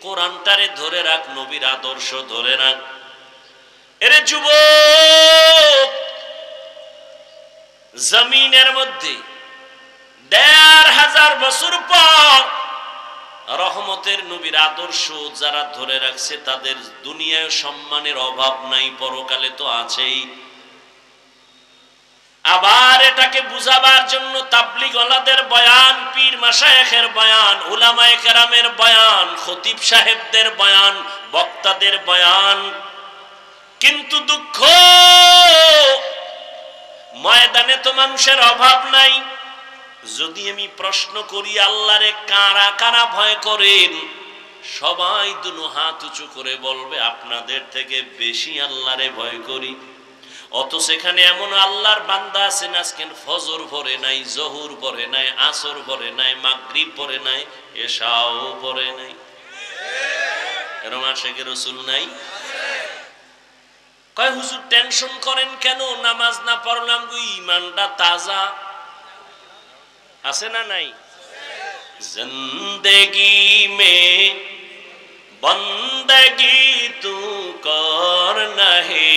কোরআনটারে ধরে রাখ, নবীর আদর্শ ধরে রাখ। এরে যুবক, জমিনের মধ্যে ১৫০০ বছর পর রহমতের নবীর আদর্শ যারা ধরে রাখছে তাদের দুনিয়ায় সম্মানের অভাব নাই, পরকালে তো আছেই। আবার এটাকে বুঝাবার জন্য তাবলীগ ওয়ালাদের বয়ান, পীর মাশায়েখের বয়ান, উলামায়ে কেরামের বয়ান, খতিব সাহেবদের বয়ান, বক্তাদের বয়ান। কিন্তু দুঃখ, ময়দানে তো মানুষের অভাব নাই। যদি আমি প্রশ্ন করি আল্লাহরে কারা কারা ভয় করেন, সবাই দুনো হাত উঁচু করে বলবে আপনাদের থেকে বেশি আল্লাহরে ভয় করি। অত সেখানে এমন আল্লাহর বান্দা আছেন আজকে ফজর পড়ে নাই, জহুর পড়ে নাই, আসর পড়ে নাই, মাগরিব পড়ে নাই, এশাও পড়ে নাই। এরকম আশিকে রাসূল নাই? কয় হুজুর টেনশন করেন কেন, নামাজ না পড়লাম গো ঈমানটা তাজা আছে না নাই? জিন্দেগি মে বন্দগি তু করনা হে,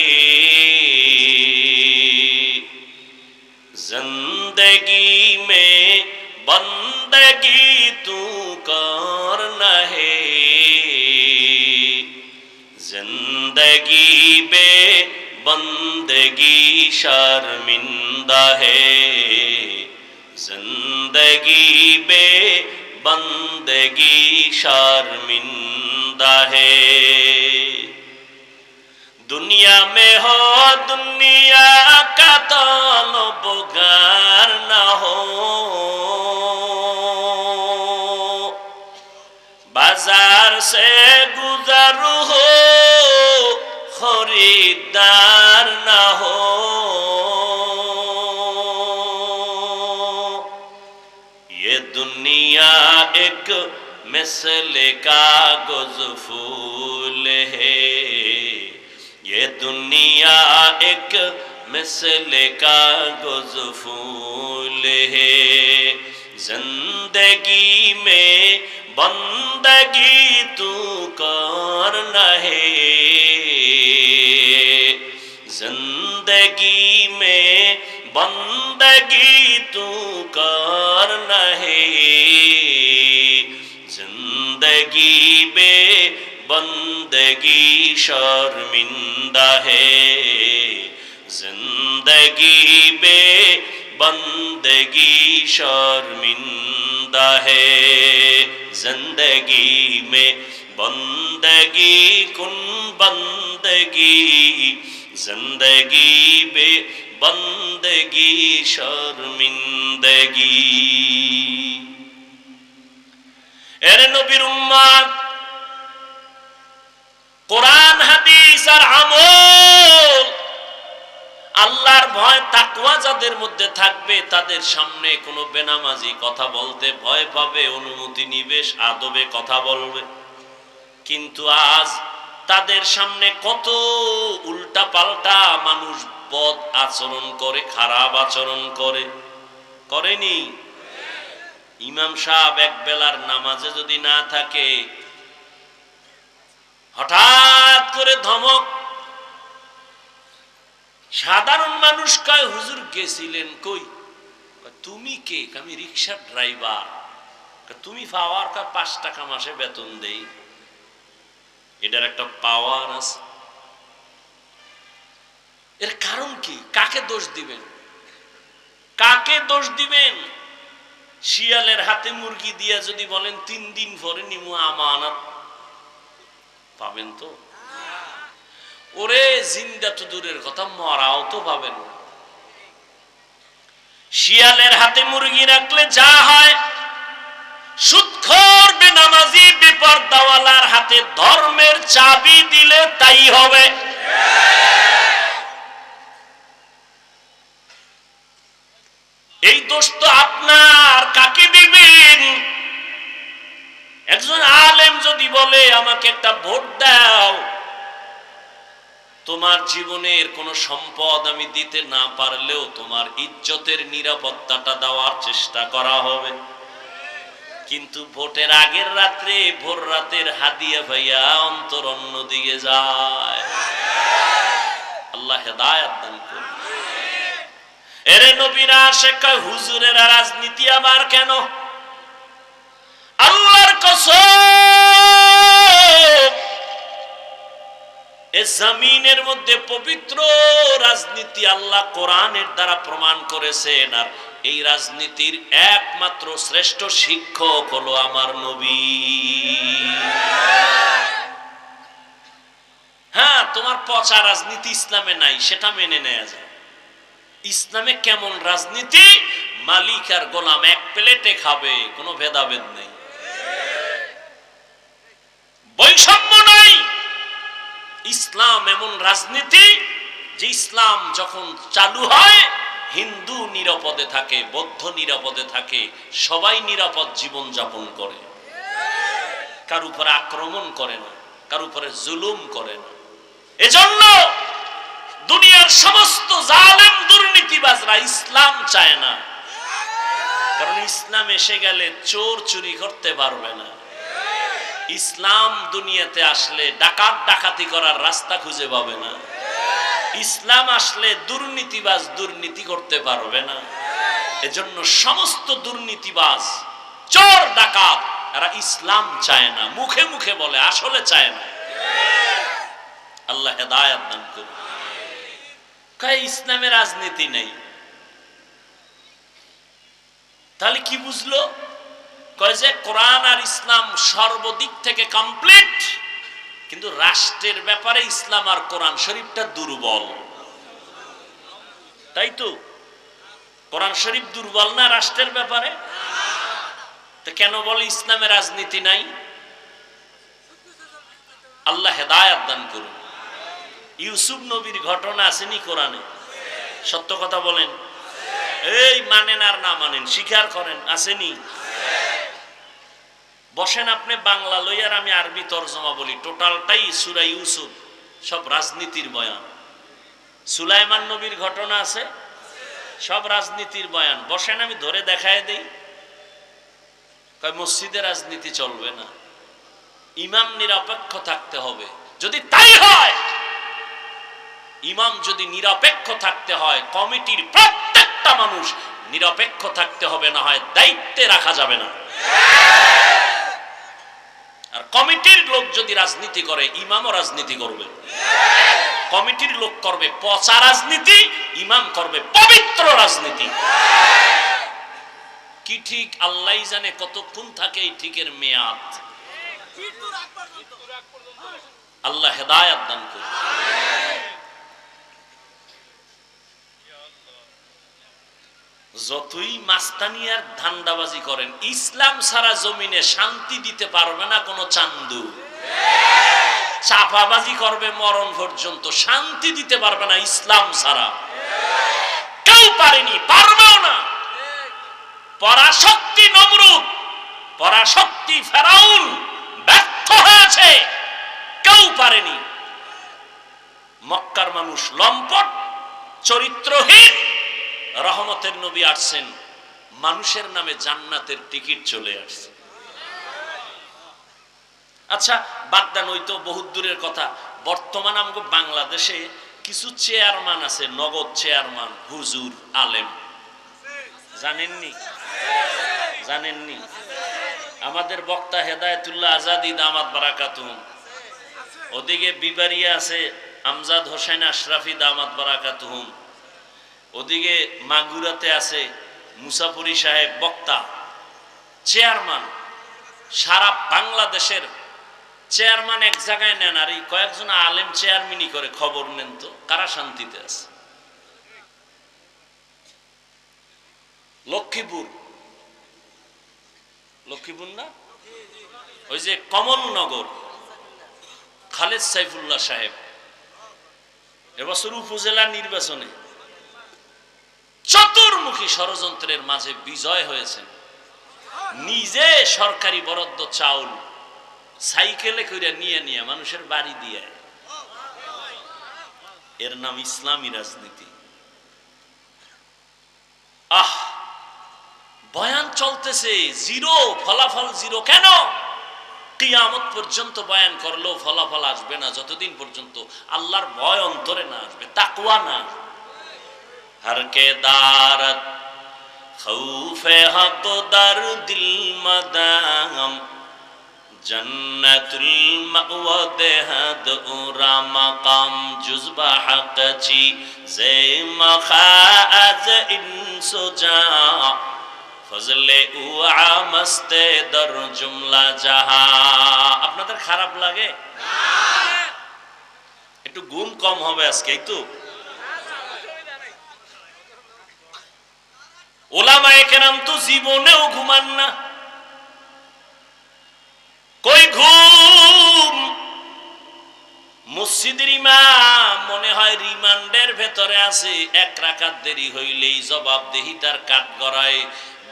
जिंदगी में बंदगी तू करना है, जिंदगी बे बंदगी शर्मिंदा है, जिंदगी बे बंदगी शर्मिंदा है। दुनिया में हो दुनिया का तलबगार न हो, बाजार से गुजर हो खरीदार न हो, ये दुनिया एक मिसले कागज फूल है, ये दुनिया एक मिसले कागज फूल है, जिंदगी में बंदगी तू करना है, जिंदगी में बंदगी तू करना है, जिंदगी में बंदगी शर्मिंदा है, जिंदगी बे बंदगी शर्मिंदा है, जिंदगी में बंदगी कुन बंदगी, जिंदगी बे बंदगी शर्मिंदगी। এরে নবীর উম্মত, কোরআন হাদিস আর আমল, আল্লাহর ভয় তাকওয়া যাদের মধ্যে থাকবে তাদের সামনে কোনো বেনামাজি কথা বলতে ভয় পাবে, অনুমতি নিবে, আদবে কথা বলবে। কিন্তু আজ তাদের সামনে কত উল্টা পাল্টা মানুষ বদ আচরণ করে, খারাপ আচরণ করে, করেনি? ইমাম সাহেব এক বেলার নামাজে যদি না থাকে, হঠাৎ করে ধমক, সাধারণ মানুষ কয় হুজুর গেছিলেন কই? তুমি কে? আমি রিকশার ড্রাইভার। তুমি পাওয়ার 5 টাকা মাসে বেতন দেই, এটার একটা পাওয়ার আছে। এর কারণ কি? কাকে দোষ দিবেন? কাকে দোষ দিবেন? শিয়ালের হাতে মুরগি দিয়া যদি বলেন 3 দিন পরে নিমু আমানত, পাবেন তো? ওরে জিন্দা তো দূরের কথা, মরাও তো পাবেন না। শিয়ালের হাতে মুরগি রাখলে যা হয়, সুদখোর বেনামাজি বেপরদাওয়ালার হাতে ধর্মের চাবি দিলে তাই হবে। এই দোষ তো আপনার, কাকে দিবেন? একজন আলেম যদি যদি বলে আমাকে একটা ভোট দাও, তোমার জীবনের কোন সম্পদ আমি দিতে না পারলেও তোমার ইজ্জতের নিরাপত্তাটা দেওয়ার চেষ্টা করা হবে। কিন্তু ভোটের আগের রাত্রে ভোর রাতের হাদিয়া ভাইয়া অন্তর অন্যদিকে যায়। আল্লাহ হেদায়েত দান করুন। এরে নবীরা শেখা হুজুরের রাজনীতি আবার কেন? আল্লাহর কসম, এ জমিনের মধ্যে পবিত্র রাজনীতি আল্লাহ কোরআনের দ্বারা প্রমাণ করেছেন। আর এই রাজনীতির একমাত্র শ্রেষ্ঠ শিক্ষক হলো আমার নবী। হ্যাঁ, তোমার পচা রাজনীতি ইসলামে নাই, সেটা মেনে নেওয়া যায়। ইসলামে কেমন রাজনীতি? মালিক আর গোলাম এক প্লেটে খাবে, কোনো ভেদাভেদ নেই, বৈষম্য নাই। ইসলাম এমন রাজনীতি যে ইসলাম যখন চালু হয় হিন্দু নিরাপদে থাকে, বৌদ্ধ নিরাপদে থাকে, সবাই নিরাপদ জীবন যাপন করে, কার উপরে আক্রমণ করে না, কার উপরে জুলুম করে না। এজন্য দুনিয়ার সমস্ত জালেম দুর্নীতিবাজরা ইসলাম চায় না, কারণ ইসলাম এসে গেলে চোর চুরি করতে পারবে না। ইসলাম দুনিয়াতে আসলে ডাকাত ডাকাতি করার রাস্তা খুঁজে পাবে না। ইসলাম আসলে দুর্নীতিবাজ দুর্নীতি করতে পারবে না। এজন্য সমস্ত দুর্নীতিবাজ, চোর, ডাকাত এরা ইসলাম চায় না, মুখে মুখে বলে, আসলে চায় না। আল্লাহ হেদায়েত দান করুন। কয় ইসলামে রাজনীতি নেই, তাহলে কি বুঝলো? কয় যে কোরআন আর ইসলাম সর্বদিক থেকে কমপ্লিট, কিন্তু রাষ্ট্রের ব্যাপারে ইসলাম আর কোরআন শরীফটা দুর্বল। তাই তো, কোরআন শরীফ দুর্বল না রাষ্ট্রের ব্যাপারে? তো কেন বলে ইসলামে রাজনীতি নাই? আল্লাহ হেদায়েত দান করুন। ইউসুফ নবীর ঘটনা আসেনি কোরআনে? সত্য কথা বলেন, এই মানেন আর না মানেন, স্বীকার করেন, আসেনি? বসেন আপনি বাংলা লইয়ার আমি আরবি তরজমা বলি, টোটালটাই সূরা ইউসুফ, সব রাজনীতির বয়ান। সুলাইমান নবীর ঘটনা আছে, সব রাজনীতির বয়ান। বসেন আমি ধরে দেখায় দেই। কয় মসজিদে রাজনীতি চলবে না, ইমাম নিরপেক্ষ থাকতে হবে। যদি তাই হয়, ইমাম যদি নিরপেক্ষ থাকতে হয়, কমিটির প্রত্যেকটা মানুষ নিরপেক্ষ থাকতে হবে, না হয় দায়িত্বে রাখা যাবে না। আর কমিটির লোক যদি রাজনীতি করে, ইমামও রাজনীতি করবে। কমিটির লোক করবে পচা রাজনীতি, ইমাম করবে পবিত্র রাজনীতি। কি ঠিক আল্লাহই জানে কতক্ষণ থাকে এই ঠিকের মেয়াদ। আল্লাহ হেদায়েত দান করুন। যতই মাস্তানি আর ধান্দাবাজি করেন, ইসলাম ছাড়া জমিনে শান্তি দিতে পারবে না কোনো চান্দু। চাপাবাজি করবে মরণ পর্যন্ত, শান্তি দিতে পারবে না ইসলাম ছাড়া। কেউ পারেনি, পারবেও না। পরাশক্তি নমরুদ, পরাশক্তি ফেরাউন ব্যর্থ হয়েছে, কেউ পারেনি। মক্কার মানুষ লম্পট, চরিত্রহীন। রহমতের নবী আসছেন, মানুষের নামে জান্নাতের টিকিট চলে আসছে। আচ্ছা বাদ দেন, ওই তো বহুত দূরের কথা। বর্তমান আমাকে বাংলাদেশে কিছু চেয়ারম্যান আছে, নগদ চেয়ারম্যান, হুজুর, আলেম, জানেননি? জানেননি? আমাদের বক্তা হেদায়েতুল্লাহ আজাদি দামাত বারাকাতুহুম, ওদিকে বিবারিয়া আছে আমজাদ হোসেন আশরাফি দামাত বারাকাতুহুম, ওদিকে মাগুরাতে আছে মুসাফুরি সাহেব বক্তা, চেয়ারম্যান। সারা বাংলাদেশের চেয়ারম্যান এক জায়গায় নেন, আর এই কয়েকজন আলেম চেয়ারম্যানই করে। খবর নেন তো কারা শান্তিতে আছে? লক্ষ্মীপুর, লক্ষ্মীপুর না, ওই যে কমলনগর, খালেদ সাইফুল্লাহ সাহেব এবছর উপজেলা নির্বাচনে চতুর্মুখী ষড়যন্ত্রের মাঝে বিজয় হয়েছেন। নিজে সরকারি বরাদ্দ চাউল সাইকেলে কইরা নিয়ে নিয়ে মানুষের বাড়ি দিয়ে, এর নাম ইসলামী রাজনীতি। বয়ান চলতেছে, জিরো, ফলাফল জিরো। কেন? কিয়ামত পর্যন্ত বয়ান করলেও ফলাফল আসবে না যতদিন পর্যন্ত আল্লাহর ভয় অন্তরে না আসবে, তাকওয়া না। হর কে দারত খৌফে হক দার দিল মদাম জন্নতুল মাওয়া দেহাদ উরা মাকাম জুজবা হক চি জে মখাজ ইনসুজা ফজলে উআ মস্তে দর জুমলা জাহা। আপনাদের খারাপ লাগে? একটু ঘুম কম হবে আজকে, এই তো। ওলামায়ে কেরাম তো জীবনেও ঘুমান না। কই ঘুম? মসজিদের ইমাম মনে হয় রিমান্ডের ভেতরে আছে, এক রাকাত দেরি হইলেই জবাবদিহিতার কাঠ গড়ায়।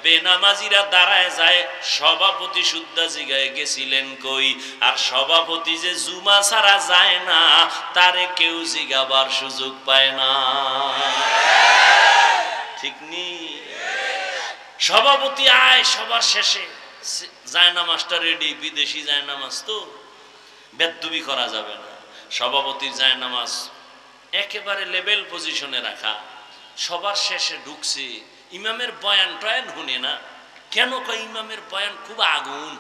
বেনামাজিরা দাঁড়ায় যায়, সভাপতি সুদ্ধা জিগায় গেছিলেন কই? আর সভাপতি যে জুমা ছাড়া যায় না, তারে কেউ জিগাবার সুযোগ পায় না, ঠিক নি? সভাপতি আয় সবার শেষে, জায়নামাজটা রেডি, বিদেশি জায়নামাজ তো, বেদবি করা যাবে না। সভাপতির জায়নামাজ একেবারে লেভেল পজিশনে রাখা, সবার শেষে ঢুকছে। ইমামের বয়ান টয়ান শুনে না। কেন? কয় ইমামের বয়ান খুব আগুন,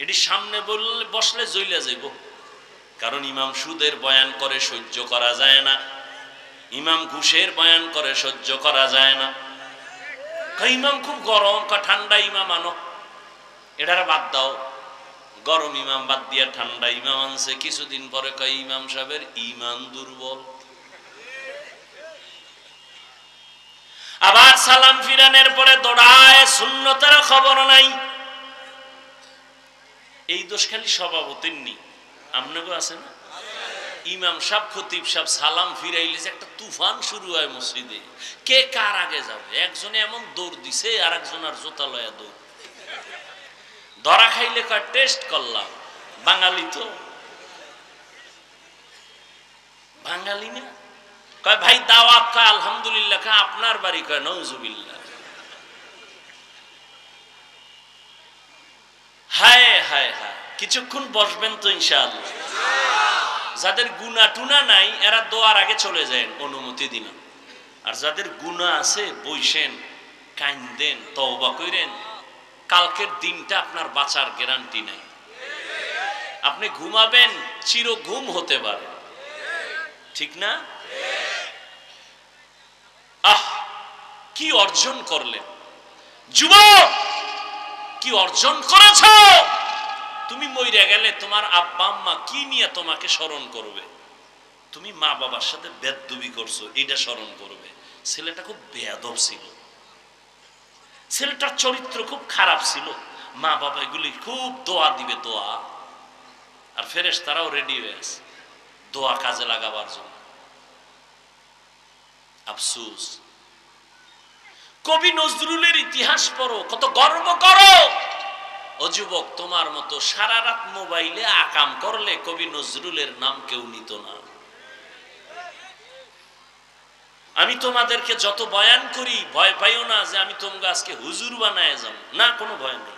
এটি সামনে বসলে জ্বলে যাইব। কারণ ইমাম সুদের বয়ান করে, সহ্য করা যায় না। ইমাম ঘুষের বয়ান করে, সহ্য করা যায় না। ইমাম খুব গরম, ঠান্ডা ইমাম আনো। এটার বাদ দাও, গরম ইমাম বাদ দিয়া ঠান্ডা ইমাম আনছে। কিছুদিন পরে কয় ইমাম সাহেবের ইমান দুর্বল। আবার সালাম ফিরানের পরে দৌড়ায়, সুন্নতের খবর নাই। এই দোষ খালি সভাপতির নি, আপনাকেও আছে না? ইমাম সাহেব, খতিব সাহেব সালাম ফিরাইলে যে একটা তুফান শুরু হয় মসজিদে, কে কার আগে যাবে। একজনে এমন দৌড় দিছে, আর একজন আর জোতা লয়া দৌড়। ধরা খাইলে কয় টেস্ট করলাম। বাঙালি তো, বাঙালি না? কয় ভাই দাওয়াত, কয় আলহামদুলিল্লাহ। কয় আপনার বাড়ি? কয় নউজুবিল্লাহ। হায় হায় হায়, কিছুক্ষণ বসবেন তো ইনশাআল্লাহ। যাদের গুনাহ টুনা নাই এরা দোয়ার আগে চলে যায়, অনুমতি দিলাম। আর যাদের গুনাহ আছে বইসেন, কাইন্দেন, তওবা কইরেন। কালকের দিনটা আপনার বাঁচার গ্যারান্টি নাই। আপনি ঘুমাবেন, চির ঘুম হতে পারে, ঠিক না? কি অর্জন করলেন যুবক, কি অর্জন করেছ? তুমি মইরা গেলে তোমার আব্বা আম্মা কি নিয়ে তোমাকে স্মরণ করবে? তুমি মা বাবার সাথে বেদবি করছো, এটা স্মরণ করবে। ছেলেটা খুব বেয়াদব ছিল, ছেলেটার চরিত্র খুব খারাপ ছিল। মা বাবা এগুলি খুব দোয়া দিবে, দোয়া। আর ফেরেশতারাও রেডি হয়ে আছে দোয়া কাজে লাগাবার জন্য। আফসোস, কবি নজরুলের ইতিহাস পড়ো, কত গর্ব করো। ও যুবক, তোমার মতো সারা রাত মোবাইলে আকাম করলে কবি নজরুলের নাম কেউ নিত না। আমি তোমাদেরকে যত বয়ান করি, ভয় পাইও না যে আমি তোমাকে আজকে হুজুর বানায় যাব, না, কোনো ভয় নেই।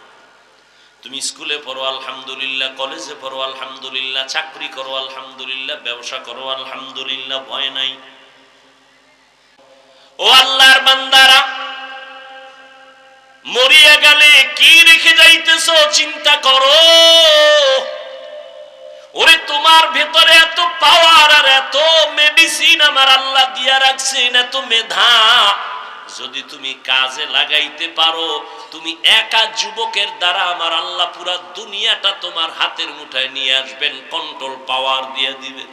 তুমি স্কুলে পড়ো আলহামদুলিল্লাহ, কলেজে পড়ো আলহামদুলিল্লাহ, চাকরি করো আলহামদুলিল্লাহ, ব্যবসা করো আলহামদুলিল্লাহ, ভয় নাই। ও আল্লাহর বান্দারা, মরিয়া গেলে কি রেখে যাইতেছো চিন্তা করো। ওরে তোমার ভেতরে এত পাওয়ার আর এত মেডিসিন আমার আল্লাহ দিয়া রাখছেন, এত মেধা, যদি তুমি কাজে লাগাইতে পারো, তুমি একা যুবকের দ্বারা আমার আল্লাহ পুরা দুনিয়াটা তোমার হাতের মুঠায় নিয়ে আসবেন, কন্ট্রোল পাওয়ার দিয়ে দিবেন।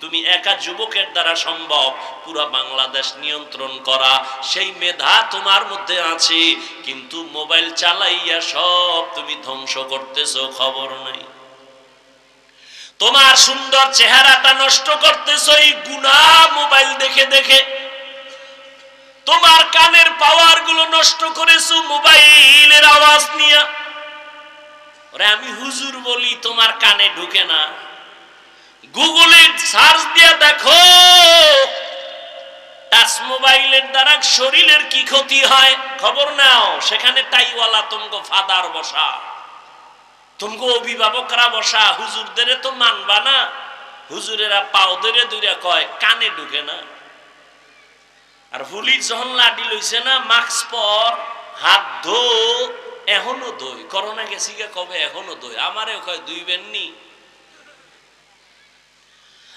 তুমি একা যুবকের দ্বারা সম্ভব পুরা বাংলাদেশ নিয়ন্ত্রণ করা, সেই মেধা তোমার মধ্যে আছে। কিন্তু মোবাইল চালাইয়া সব তুমি ধ্বংস করতেছো, খবর নাই। তোমার সুন্দর চেহারাটা নষ্ট করতেছো এই গুনাহ মোবাইল দেখে দেখে। তোমার কানের পাওয়ার গুলো নষ্ট করেছো মোবাইলের আওয়াজ নিয়ে। ওরে আমি হুজুর বলি তোমার কানে ঢুকে না, গুগলে সার্চ দিয়ে দেখো টাচ মোবাইলের দ্বারা শরীরের কি ক্ষতি হয় খবর নাও। সেখানে টাইওয়ালা তুমগো ফাদার বসা, তুমগো অভিভাবকরা বসা, হুজুরদের তো মানবা না। হুজুরেরা পাও ধরে দূরে কয় কানে ঢুকে না। আর হুলির যখন লাডি লইছে না, মাস্ক পর, হাত ধো, এখনো দই, করোনা গেছি গে কবে এখনো দই, আমারে কয় দুইবেন নি।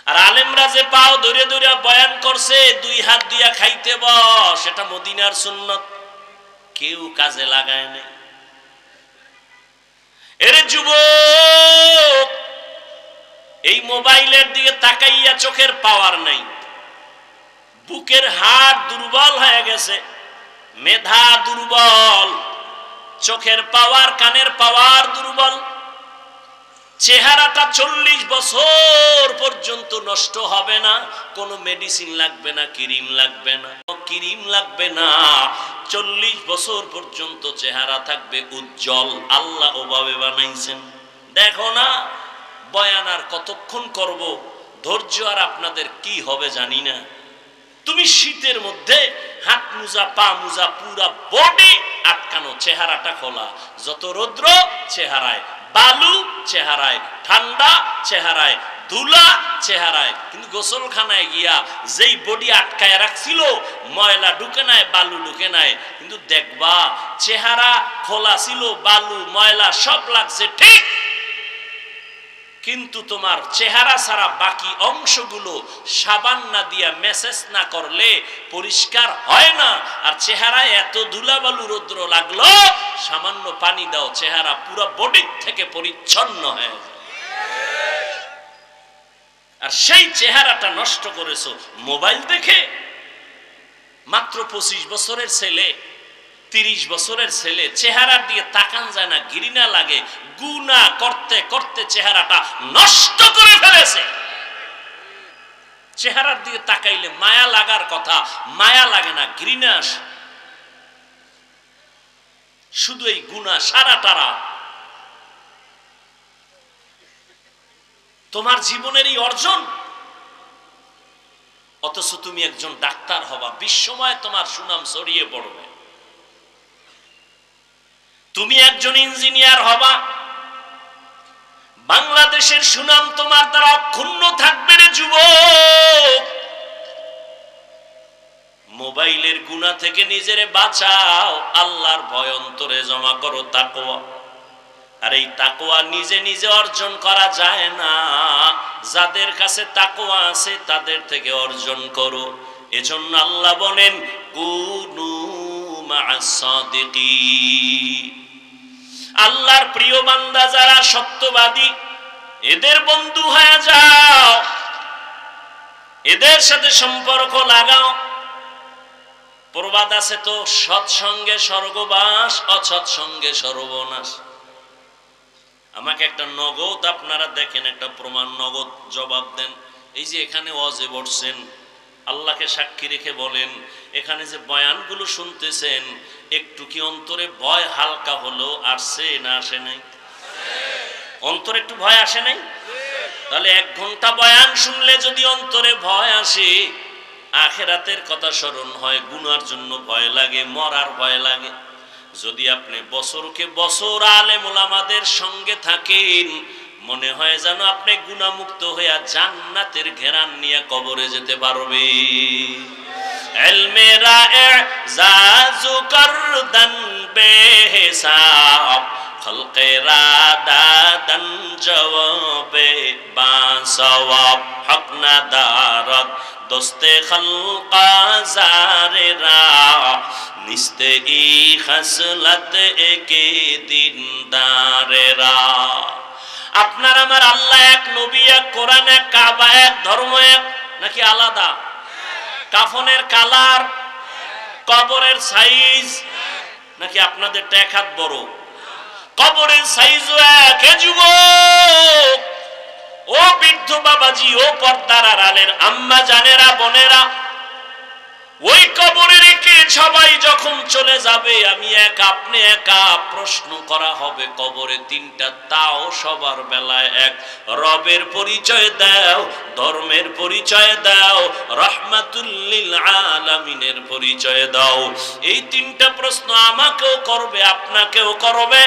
আর আলেমরা যে পাও ধরে ধরে বয়ান করছে দুই হাত দিয়া খাইতে বস, সেটা মদিনার সুন্নত, কেউ কাজে লাগায় নাই। এরে যুবক, এই মোবাইলের দিকে তাকাইয়া চোখের পাওয়ার নাই, বুকের হাড় দুর্বল হয়ে গেছে, মেধা দুর্বল, চোখের পাওয়ার কানের পাওয়ার দুর্বল, চেহারাটা 40 বছর পর্যন্ত নষ্ট হবে না, কোনো মেডিসিন লাগবে না, ক্রিম লাগবে না, ক্রিম লাগবে না, 40 বছর পর্যন্ত চেহারা থাকবে উজ্জ্বল। আল্লাহ ওভাবে বানাইছেন। দেখো না বয়ান আর কতক্ষণ করব, ধৈর্য আর আপনাদের কি হবে জানি না। তুমি শীতের মধ্যে হাত মোজা পা মোজা পুরা বডি আটকানো, চেহারাটা খোলা, যত রৌদ্র চেহারায়, বালু চেহারায়, ঠান্ডা চেহারায়, ধুলা চেহারায়, কিন্তু গোসলখানায় গিয়া যেই বডি আটকায় রাখছিল ময়লা ঢুকে নাই, বালু ঢুকে নাই, কিন্তু দেখবা চেহারা খোলা ছিল, বালু ময়লা সব লাগছে ঠিক, কিন্তু তোমার চেহারা ছাড়া বাকি অংশগুলো সাবান না দিয়া মেসেজ না করলে পরিষ্কার হয় না। আর চেহারায় এত ধুলাবালু রৌদ্র লাগলো, সামান্য পানি দাও, চেহারা পুরো বডি থেকে পরিচ্ছন্ন হয়ে যায়। আর সেই চেহারাটা নষ্ট করেছো মোবাইল দেখে। মাত্র 25 বছরের ছেলে, 30 বছরের ছেলে, চেহারার দিকে তাকান যায় না, ঘৃণা লাগে, গুনাহ করতে করতে চেহারাটা নষ্ট করে ফেলেছে। চেহারার দিকে তাকাইলে মায়া লাগার কথা, মায়া লাগে না, ঘৃণা আসে। শুধু এই গুনাহ সারাটারা তোমার জীবনের এই অর্জন, অথচ তুমি একজন ডাক্তার হবা, বিশ্বময় তোমার সুনাম ছড়িয়ে পড়বে। তুমি একজন ইঞ্জিনিয়ার হবা, বাংলাদেশের সুনাম তোমার দ্বারা অক্ষুণ্ণ থাকবে রে যুবক। মোবাইলের গুনাহ থেকে নিজেরে বাঁচাও, আল্লাহর ভয় অন্তরে জমা করো, তাকওয়া। আর এই তাকওয়া নিজে নিজে অর্জন করা যায় না, যাদের কাছে তাকওয়া আছে তাদের থেকে অর্জন করো। এজন্য আল্লাহ বলেন কুনু মা'আস সাদিকিন। আল্লাহর প্রিয় বান্দা যারা সত্যবাদী, এদের বন্ধু হয়ে যাও, এদের সাথে সম্পর্ক লাগাও। প্রবাদ আছে তো, সৎসঙ্গে স্বর্গবাস, অসৎসঙ্গে সর্বনাশ। আমাকে একটা নগদ আপনারা দেখেন, একটা প্রমাণ নগদ জবাব দেন। এই যে এখানে ওয়াজে বসছেন, আল্লাহকে সাক্ষী রেখে বলেন, এখানে যে বয়ানগুলো শুনতেছেন, একটু কি অন্তরে ভয় হালকা হলো আসছে না আসে নাই? অন্তরে একটু ভয় আসে নাই? তাহলে 1 ঘন্টা বয়ান শুনলে যদি অন্তরে ভয় আসে, আখিরাতের কথা স্মরণ হয়, গুনার জন্য ভয় লাগে, মরার ভয় লাগে। যদি আপনি বছরকে বছর আলেম ওলামাদের সঙ্গে থাকেন, মনে হয় যেন আপনি গুনাহমুক্ত হইয়া জান্নাতের ঘেরান নিয়ে কবরে যেতে পারবে। ইলমে রা'জাজু করদান বেহিসাব, খলকে রাদাদান জওয়াবে বাসওয়াব, হক না দারত দোস্তে খলকা জারেরা, নিস্তে ই খাসলত একে দিনদারেরা। আপনার আমার আল্লাহ এক, নবী এক, কোরআন এক, কাবা এক, ধর্ম এক, নাকি আলাদা? কাফনের কালার, কবরের সাইজ নাকি আপনাদের এক হাত বড়? কবরের সাইজও এক। হে যুবক, ও বৃদ্ধ বাবাজি, ও পর্দার আড়ালের আম্মা জানেরা, বোনেরা, ওই কবরের সবাই যখন চলে যাবে, আমি এক আপনি একা, প্রশ্ন করা হবে কবরে তিনটা, তাও সবার বেলায় এক। রবের পরিচয় দাও, ধর্মের পরিচয় দাও, রাহমাতুল লিল আলামিনের পরিচয় দাও। এই তিনটা প্রশ্ন আমাকেও করবে, আপনাকেও করবে।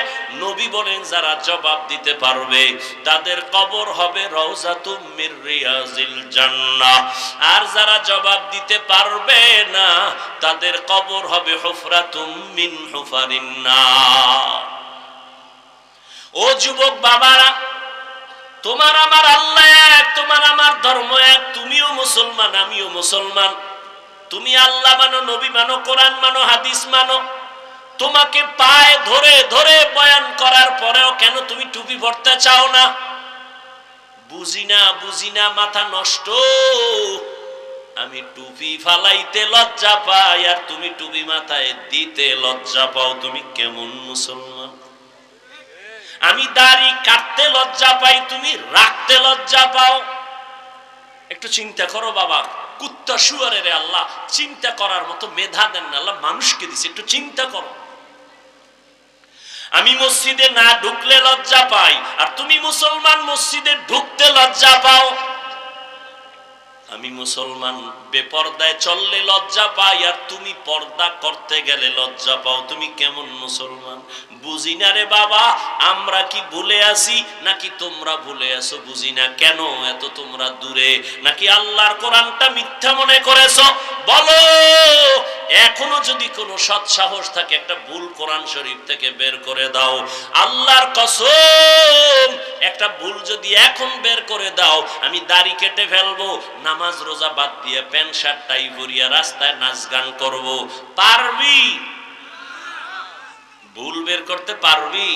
নবী বলেন যারা জবাব দিতে পারবে তাদের কবর হবে রাউযাতুম মির রিয়াজিল জান্নাহ, আর যারা জবাব দিতে পারবে না তাদের কবর হবে হুফরাতুম মিন হুফারিন নার। ও যুবক বাবারা, তোমার আমার আল্লাহ এক, তোমার আমার ধর্ম এক, তুমিও মুসলমান আমিও মুসলমান। তুমি আল্লাহ মানো, নবী মানো, কোরআন মানো, হাদিস মানো। তোমাকে পায়ে ধরে ধরে বয়ান করার পরেও কেন তুমি টুপি পরতে চাও না? বুঝি না বুঝি না, মাথা নষ্ট। আমি টুপি ফালাইতে লজ্জা পাই আর তুমি টুপি মাথায় দিতে লজ্জা পাও, তুমি কেমন মুসলমান? আমি দাড়ি কাটতে লজ্জা পাই, তুমি রাখতে লজ্জা পাও। একটু চিন্তা করো বাবা, কুত্তা শুয়ারের আল্লাহ চিন্তা করার মতো মেধা দেন না, আল্লাহ মানুষকে দিছে, একটু চিন্তা করো। আমি মসজিদে না ঢুকলে লজ্জা পাই আর তুমি মুসলমান মসজিদে ঢুকতে লজ্জা পাও। আমি মুসলমান বেপরদায় চললে লজ্জা পাই আর তুমি পর্দা করতে গেলে লজ্জা পাও, তুমি কেমন মুসলমান? বুঝি না রে বাবা, আমরা কি ভুলে আছি নাকি তোমরা ভুলে আছো বুঝি না। কেন এত তোমরা দূরে? নাকি আল্লাহর কোরআনটা মিথ্যা মনে করেছো? বলো, এখনো যদি কোনো সৎ সাহস থাকে একটা ভুল কোরআন শরীফ থেকে বের করে দাও। আল্লাহর কসম, একটা ভুল যদি এখন বের করে দাও, আমি দাড়ি কেটে ফেলবো, নামাজ রোজা বাদ দিয়ে প্যান্ট শার্ট টাই পরিয়া রাস্তায় নাচ গান করব। পারবি? ভুল বের করতে পারবি?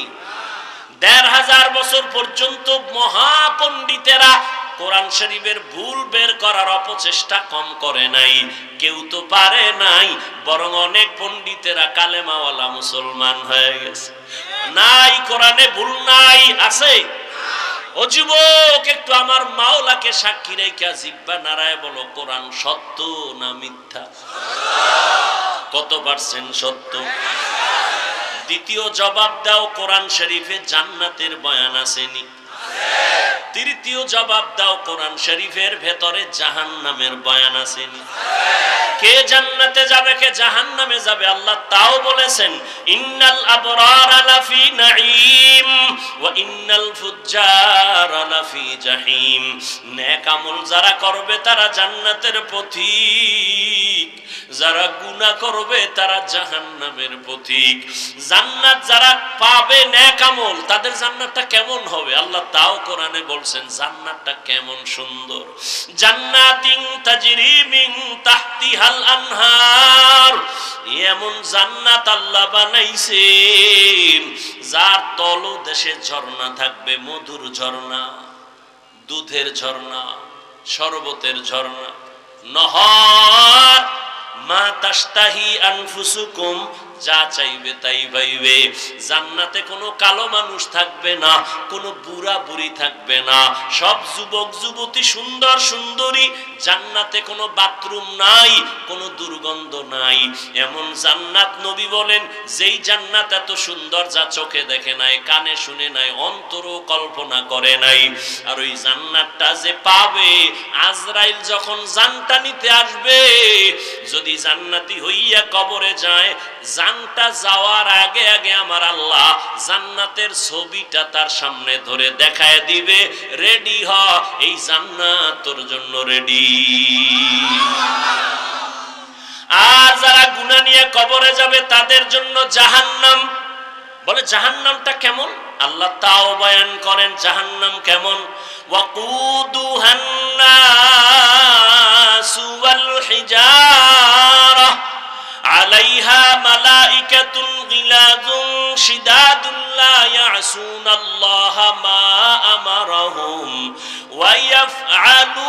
১৫০০ বছর পর্যন্ত মহাপণ্ডিতেরা কোরআন শরীফের ভুল বের করার অপচেষ্টা কম করে নাই, কেউ তো পারে নাই, বরং অনেক পণ্ডিতেরা কালেমাওয়ালা মুসলমান হয়ে গেছে। নাই কোরআনে ভুল নাই, আছে? ও যুবক, একটু আমার মাওলাকে সাক্ষী রেখে জিহ্বা নাড়ায় বলো, কোরআন সত্য না মিথ্যা? কত পার্সেন্ট সত্য? দ্বিতীয় জবাব দাও, কোরআন শরীফে জান্নাতের বয়ান আসেনি? তৃতীয় জবাব দাও, কোরআন শরীফের ভেতরে জাহান্নামের বয়ান আসেনি? কে জান্নাতে যাবে কে জাহান্নামে যাবে আল্লাহ তাও বলেছেন, ইন্নাল আবরারা লাফি নাঈম ওয়া ইন্নাল ফুজ্জারা লাফি জাহিম। নেক আমল যারা করবে তারা জান্নাতের পথিক, যারা গুনাহ করবে তারা জাহান্নামের পথিক। জান্নাত যারা পাবে নেক আমল, তাদের জান্নাতটা কেমন হবে আল্লাহ তাও কোরআনে বলছেন, জান্নাতটা কেমন সুন্দর। জান্নাতিন তাজরি মিন তাহতিহাল আনহার, এমন জান্নাত আল্লাহ বানাইছেন যার তলদেশে ঝর্ণা থাকবে, মধুর ঝর্ণা, দুধের ঝর্ণা, শরবতের ঝর্ণা, নহর মা তাশতাহি আনফুসুকুম, যা চাইবে তাই পাইবে। জান্নাতে কোনো কালো মানুষ থাকবে না, কোনো বুড়া বুড়ি থাকবে না, সব যুবক যুবতী সুন্দর সুন্দরী। জান্নাতে কোনো বাথরুম নাই, কোনো দুর্গন্ধ নাই। এমন জান্নাত নবী বলেন, যেই জান্নাত এত সুন্দর যা চোখে দেখে নাই, কানে শুনে নাই, অন্তরও কল্পনা করে নাই। আর ওই জান্নাতটা যে পাবে, আজরাইল যখন জানটা নিতে আসবে, যদি জান্নাতি হইয়া কবরে যায়, জানটা যাওয়ার আগে আগে আমার আল্লাহ জান্নাতের ছবিটা তার সামনে ধরে দেখায় দিবে, রেডি হ, এই জান্নাত তোর জন্য রেডি। আর যারা গুনাহ নিয়ে কবরে যাবে তাদের জন্য জাহান্নাম। বলে জাহান্নামটা কেমন? আল্লাহ তাও বয়ান করেন জাহান্নাম কেমন। ওয়াকুদুহান নাসু ওয়াল হিজারা আলাইহা মালাইকাতুন গিলাযুন শিদাদুন লা ইয়াসুনাল্লাহা মা আমারাহুম ওয়া ইয়াফআলুনা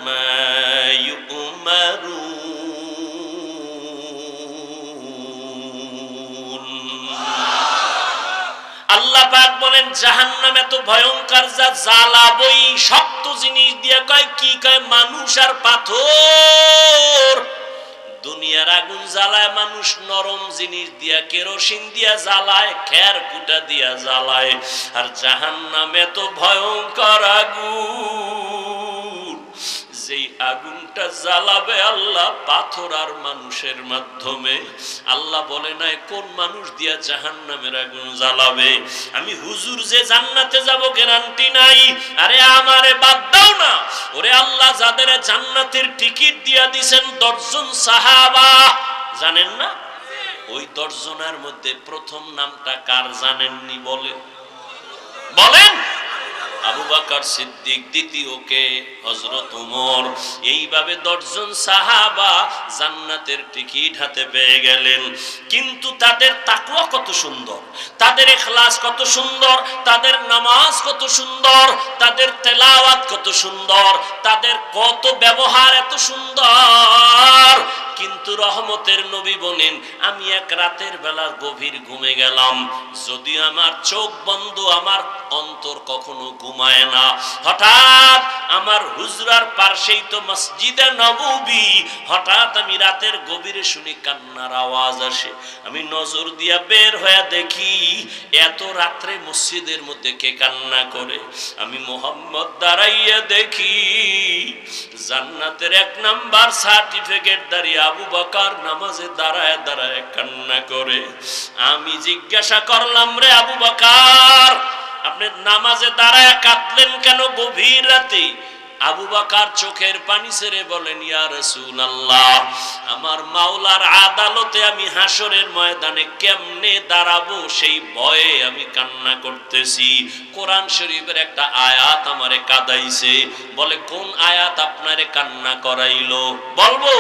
মা ইউমারুন। আল্লাহ পাক বলেন জাহান্নাম এত ভয়ঙ্কর, যা জ্বালাবই, শক্ত জিনিস দিয়ে কয়, কি কয়? মানুষ আর পাথর। দুনিয়ার আগুন জ্বালায় মানুষ নরম জিনিস দিয়া, কেরোসিন দিয়া জ্বালায়, খের কুটা দিয়া জ্বালায়। আর জাহান্নামে তো ভয়ঙ্কর আগুন, যেই আগুনটা জ্বালাবে আল্লাহ পাথর আর মানুষের মাধ্যমে। আল্লাহ বলে নাই কোন মানুষ দিয়া জাহান্নামের আগুন জ্বালাবে। আমি হুজুর যে জান্নাতে যাব গ্যারান্টি নাই। আরে আমারে বাদ দাও না। ওরে আল্লাহ যাদের জান্নাতের টিকিট দিয়া দিবেন 10 জন সাহাবা, জানেন না? ওই 10 জনের মধ্যে প্রথম নামটা কার জানেননি? বলেন বলেন। আবু বকর সিদ্দিক, দ্বিতীয় কে? হযরত ওমর। এইভাবে 10 জন সাহাবা জান্নাতের টিকিট হাতে পেয়ে গেলেন। কিন্তু তাদের তাকওয়া কত সুন্দর, তাদের ইখলাস কত সুন্দর, তাদের নামাজ কত সুন্দর, তাদের তেলাওয়াত কত সুন্দর, তাদের কত ব্যবহার এত সুন্দর। কিন্তু রহমতের নবী বলেন, আমি এক রাতের বেলা গভীর ঘুমে গেলাম, যদি আমার চোখ বন্ধ, আমার অন্তর কখনো ঘুমায় না। হঠাৎ আমার হুজরার পাশেই তো মসজিদে নববী, হঠাৎ আমি রাতের গভীরে শুনি কান্নার আওয়াজ আসে। আমি নজর দিয়া বের হয়ে দেখি এত রাত্রে মসজিদের মধ্যে কে কান্না করে। আমি মুহাম্মদ দাঁড়াইয়া দেখি জান্নাতের 1 নাম্বার সার্টিফিকেট দাঁড়িয়ে আবু বকর নামাজে দাঁড়ায় দাঁড়ায় কান্না করে। আমি জিজ্ঞাসা করলাম, রে আবু বকর, আপনি নামাজে দাঁড়ায় কাঁদলেন কেন গভীর রাতে? আবু বকর চোখের পানি ছেড়ে বলেন, ইয়া রাসূলুল্লাহ, আমার মাওলার আদালতে আমি হাসরের ময়দানে কেমনে দাঁড়াবো সেই ভয়ে আমি কান্না করতেছি। কোরআন শরীফের একটা আয়াত আমারে কাঁদাইছে। বলে, কোন আয়াত আপনারে কান্না করাইলো? বলবো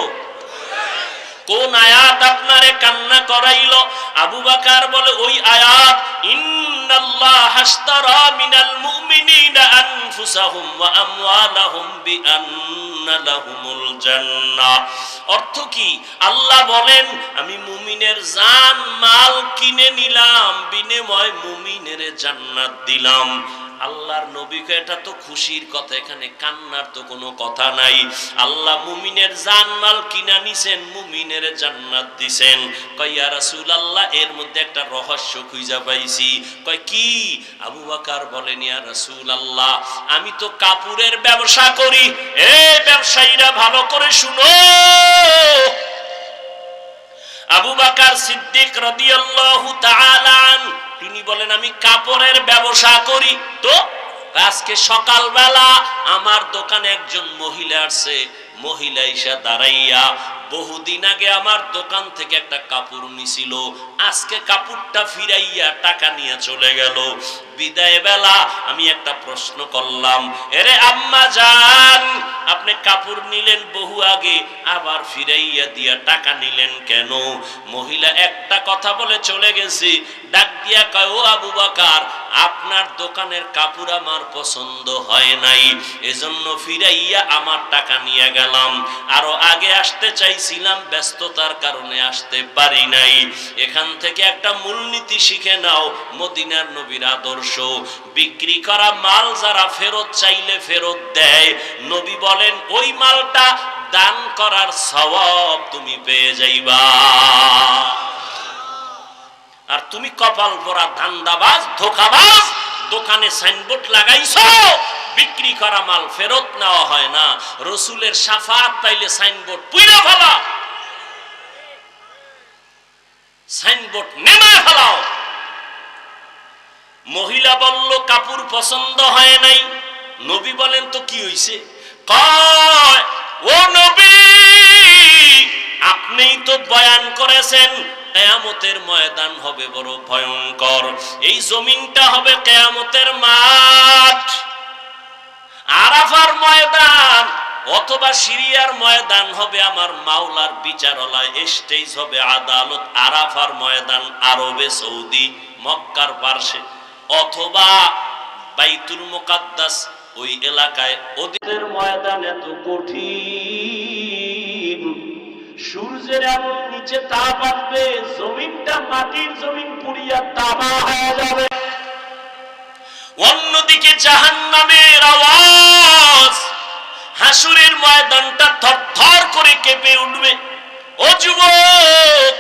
কোন আয়াত আপনারে কান্না করাইলো? আবু বকর বলে, ওই আয়াত, ইন্নাল্লাহা হাশতারা মিনাল মুমিনিনা আনফুসাহুম ওয়া আমওয়ালাহুম বিআন্না লাহুমুল জান্নাহ। অর্থ কি? আল্লাহ বলেন, আমি মুমিনের জান মাল কিনে নিলাম, বিনিময়ে মুমিনের জান্নাত দিলাম। আল্লাহর নবীকে এটা তো খুশির কথা, এখানে কান্নার তো কোনো কথা নাই। আল্লাহ মুমিনের জানমাল কিনা নিছেন, মুমিনের জান্নাত দিছেন। কয়, ইয়া রাসূলুল্লাহ, এর মধ্যে একটা রহস্য খুঁজে পাইছি। কয়, কি? আবু বকর বলেন, ইয়া রাসূলুল্লাহ, আমি তো কাপড়ের ব্যবসা করি। এই ব্যবসায়ীরা ভালো করে শুনো। আবু বকর সিদ্দিক রাদিয়াল্লাহু তাআলা আনহু তিনি বলেন, আমি কাপড়ের ব্যবসা করি। তো আজকে সকালবেলা আমার দোকানে একজন মহিলা আসছে। মহিলা এসে দাঁড়াইয়া বহুদিন আগে আমার দোকান থেকে একটা কাপড় নিছিল, আজকে কাপড়টা ফিরাইয়া টাকা নিয়ে চলে গেল। বিদায় বেলা আমি একটা প্রশ্ন করলাম, এরে আম্মা জান, আপনি কাপড় নিলেন বহু আগে, আবার ফিরাইয়া দিয়া টাকা নিলেন কেন? মহিলা একটা কথা বলে চলে গেছে। ডাক দিয়া কয়, ও আবু বকর, আপনার দোকানের কাপড় আমার পছন্দ হয় নাই, এজন্য ফিরাইয়া আমার টাকা নিয়ে গেলাম। আরো আগে আসতে চাইছিলাম, ব্যস্ততার কারণে আসতে পারি নাই। এখান থেকে একটা মূলনীতি শিখে নাও, মদিনার নবীর আদর্শ। বিক্রি করা মাল যারা ফেরত চাইলে ফেরত দেয়, নবী বলেন ওই মালটা দান করার সওয়াব তুমি পেয়ে যাইবা। আর তুমি কপাল পোড়া ধান্দাবাজ, ধোঁকাবাজ, দোকানে সাইনবোর্ড লাগাইছো, বিক্রি করা মাল ফেরত নেওয়া হয় না। রসুলের শাফাআত পাইলে সাইনবোর্ড পুইরা ফেলা, সাইনবোর্ড নেমে ফেলাও। মহিলা বলল, কাপড় পছন্দ হয় নাই। নবী বলেন, তো কি হইছে? কয়, ও নবী, আপনিই তো বয়ান করেছেন কিয়ামতের ময়দান হবে বড় ভয়ঙ্কর। এই জমিনটা হবে কিয়ামতের মাঠ, আরাফার ময়দান অথবা সিরিয়ার ময়দান হবে আমার মাওলার বিচারালয়, স্টেজ হবে আদালত। আরাফার ময়দান আরবে সৌদি মক্কার পার্শ্বে, অথবা বাইতুল মুকাদ্দাস ওই এলাকায়। ওদের ময়দান এত কঠিন, সূর্যের এমন নিচে তাপ আসবে, জমিনটা মাটির জমিন পুড়িয়া তামা হয়ে যাবে। অন্যদিকে জাহান্নামের আওয়াজ, হাসুরের ময়দানটা থরথর করে কেঁপে উঠবে। অজু যুবক,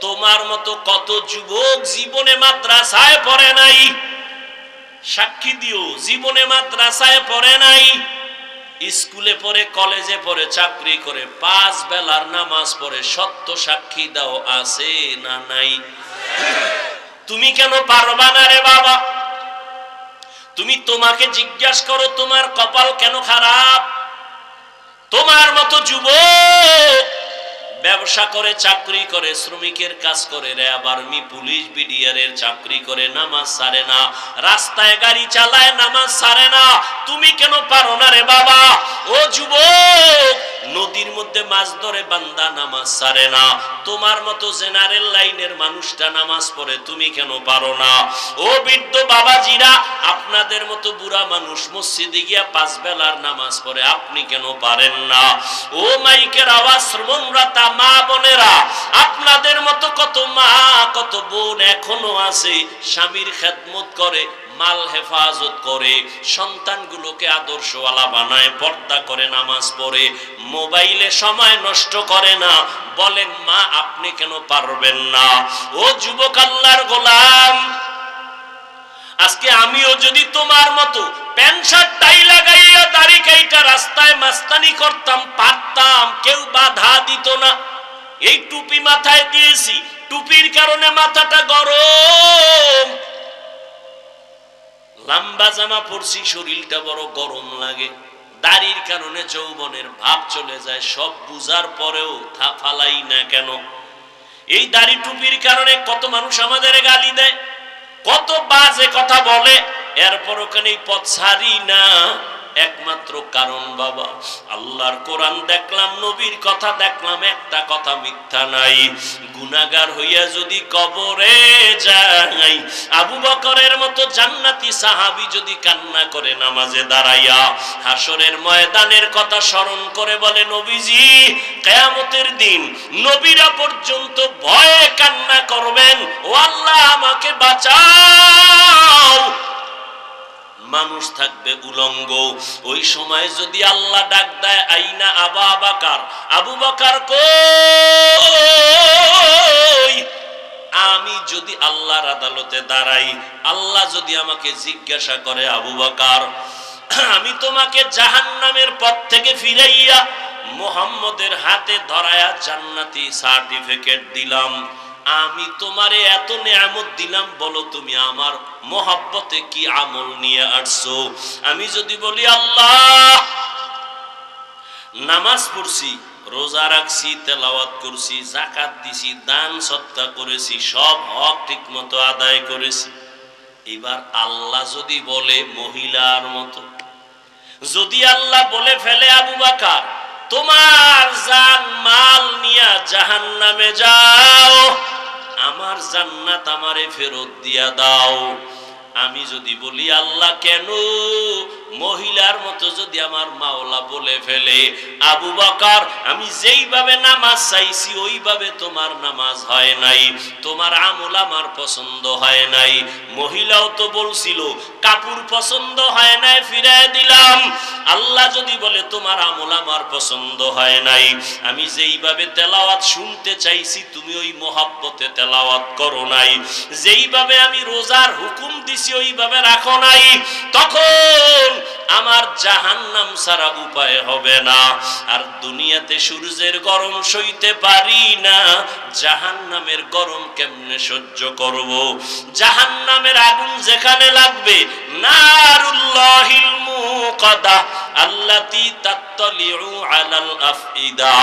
তোমার মতো কত যুবক জীবনে মাদ্রাসায় পড়ে নাই, সাক্ষী দিও, জীবনে মাদ্রাসায় পড়ে নাই, স্কুলে পড়ে, কলেজে পড়ে, চাকরি করে, 5 বেলার নামাজ পড়ে, সত্য সাক্ষী দাও, আছে না নাই? তুমি কেন পারবা না রে বাবা? তুমি তোমাকে জিজ্ঞাসা করো, তোমার কপাল কেন খারাপ? তোমার মতো যুবক ব্যবসা করে, চাকরি করে, শ্রমিকের কাজ করে, র্যাব, আর্মি, পুলিশ, বিডিআর এর চাকরি করে, নামাজ ছাড়ে না, রাস্তায় গাড়ি চালায়, নামাজ ছাড়ে না। তুমি কেন পারো না রে বাবা? ও যুবক, নদীর মধ্যে মাছ ধরে বান্দা নামাজ ছাড়ে না, তোমার মতো জেনারেল লাইনের মানুষটা নামাজ পড়ে, তুমি কেন পারো না? ও বৃদ্ধ বাবাজিরা, আপনাদের মতো বুড়া মানুষ মসজিদে গিয়া 5 বেলার নামাজ পড়ে, আপনি কেন পারেন না? ও মাইকের আওয়াজ শ্রবণরতা মা বোনেরা, আপনাদের মতো কত মা, কত বোন এখনো আছে, স্বামীর খেদমত করে, মাল হেফাজত করে, সন্তানগুলোকে আদর্শওয়ালা বানায়, পর্দা করে, নামাজ পড়ে, মোবাইলে সময় নষ্ট করে না। বলেন মা, আপনি কেন পারবেন না? ও যুবক আল্লাহর গোলাম, আজকে আমিও যদি তোমার মতো প্যান্ট শার্ট টাই লাগাইয়া দাড়ি কাইটা রাস্তায় মাস্তানি করতাম, পারতাম, কেউ বাধা দিত না। এই টুপি মাথায় দিয়েছি, টুপির কারণে মাথাটা গরম, লম্বা জামা পরছি, শরীরটা বড় গরম লাগে, দাড়ির কারণে যৌবনের ভাব চলে যায়। সব বুঝার পরেও ফালাই না কেন? এই দাড়ি টুপির কারণে কত মানুষ আমাদের গালি দেয়, কত বাজে কথা বলে, এরপর ওখানে পথ ছাড়ি না। একমাত্র কারণ বাবা, আল্লাহর কোরআন দেখলাম, নবীর কথা দেখলাম, একটা কথা মিথ্যা নাই। গুনাহগার হইয়া যদি কবরে যাই, আবু বকরের মতো জান্নাতি সাহাবী যদি কান্না করে নামাজে দাঁড়াইয়া, হাসরের ময়দানের কথা স্মরণ করে বলে, নবীজি কিয়ামতের দিন নবীরা পর্যন্ত ভয়ে কান্না করবেন, ও আল্লাহ আমাকে বাঁচাও। মানুষ থাকবে উলঙ্গ, ওই সময় যদি আল্লাহ ডাক দেয়, আইনা আবা বাকার, আবু বকর কই? আমি যদি আল্লাহর আদালতে দাঁড়াই, আল্লাহ যদি আমাকে জিজ্ঞাসা করে, আবু বকর, আমি তোমাকে জাহান্নামের পথ থেকে ফিরাইয়া মুহাম্মদের হাতে ধরায়া জান্নাতি সার্টিফিকেট দিলাম, আমি তোমারে এত নিয়ামত দিলাম, বলো তুমি আমার মহব্বতে কি আমল নিয়ে আসছো? আমি যদি বলি, আল্লাহ নামাজ পড়ছি, রোজা রাখছি, তেলাওয়াত করছি, যাকাত দিছি, দান সদকা করেছি, সব হক ঠিক মতো আদায় করেছি, এবার আল্লাহ যদি বলে মহিলার মতো, যদি আল্লাহ বলে ফেলে, আবু বকর তোমার জান মাল নিয়া জাহান্নামে যাও, আমার জান্নাত আমারে ফেরত দিয়া দাও, আমি যদি বলি, আল্লাহ কেন? মহিলার মতো যদি আমার মাওলা বলে ফেলে, আবু বকর আমি যেইভাবে নামাজ চাইছি ওইভাবে তোমার নামাজ হয় নাই, তোমার আমল আমার পছন্দ হয় নাই, মহিলাও তো বলছিল কাপড় পছন্দ হয় নাই, ফিরায় দিলাম, আল্লাহ যদি বলে তোমার আমল আমার পছন্দ হয় নাই, আমি যেইভাবে তেলাওয়াত শুনতে চাইছি তুমি ওই মহব্বতে তেলাওয়াত করো নাই, যেইভাবে আমি রোজার হুকুম দিছি ওইভাবে রাখো নাই, তখন আমার জাহান্নাম ছাড়া উপায় হবে না। আর দুনিয়াতে সূর্যের গরম সইতে পারি না, জাহান্নামের গরম কেমনে সহ্য করব? জাহান্নামের আগুন যেখানে লাগবে, নারুল্লাহিল মুকাদা আল্লাতী তাত্তালিউ আলাল আফইদা,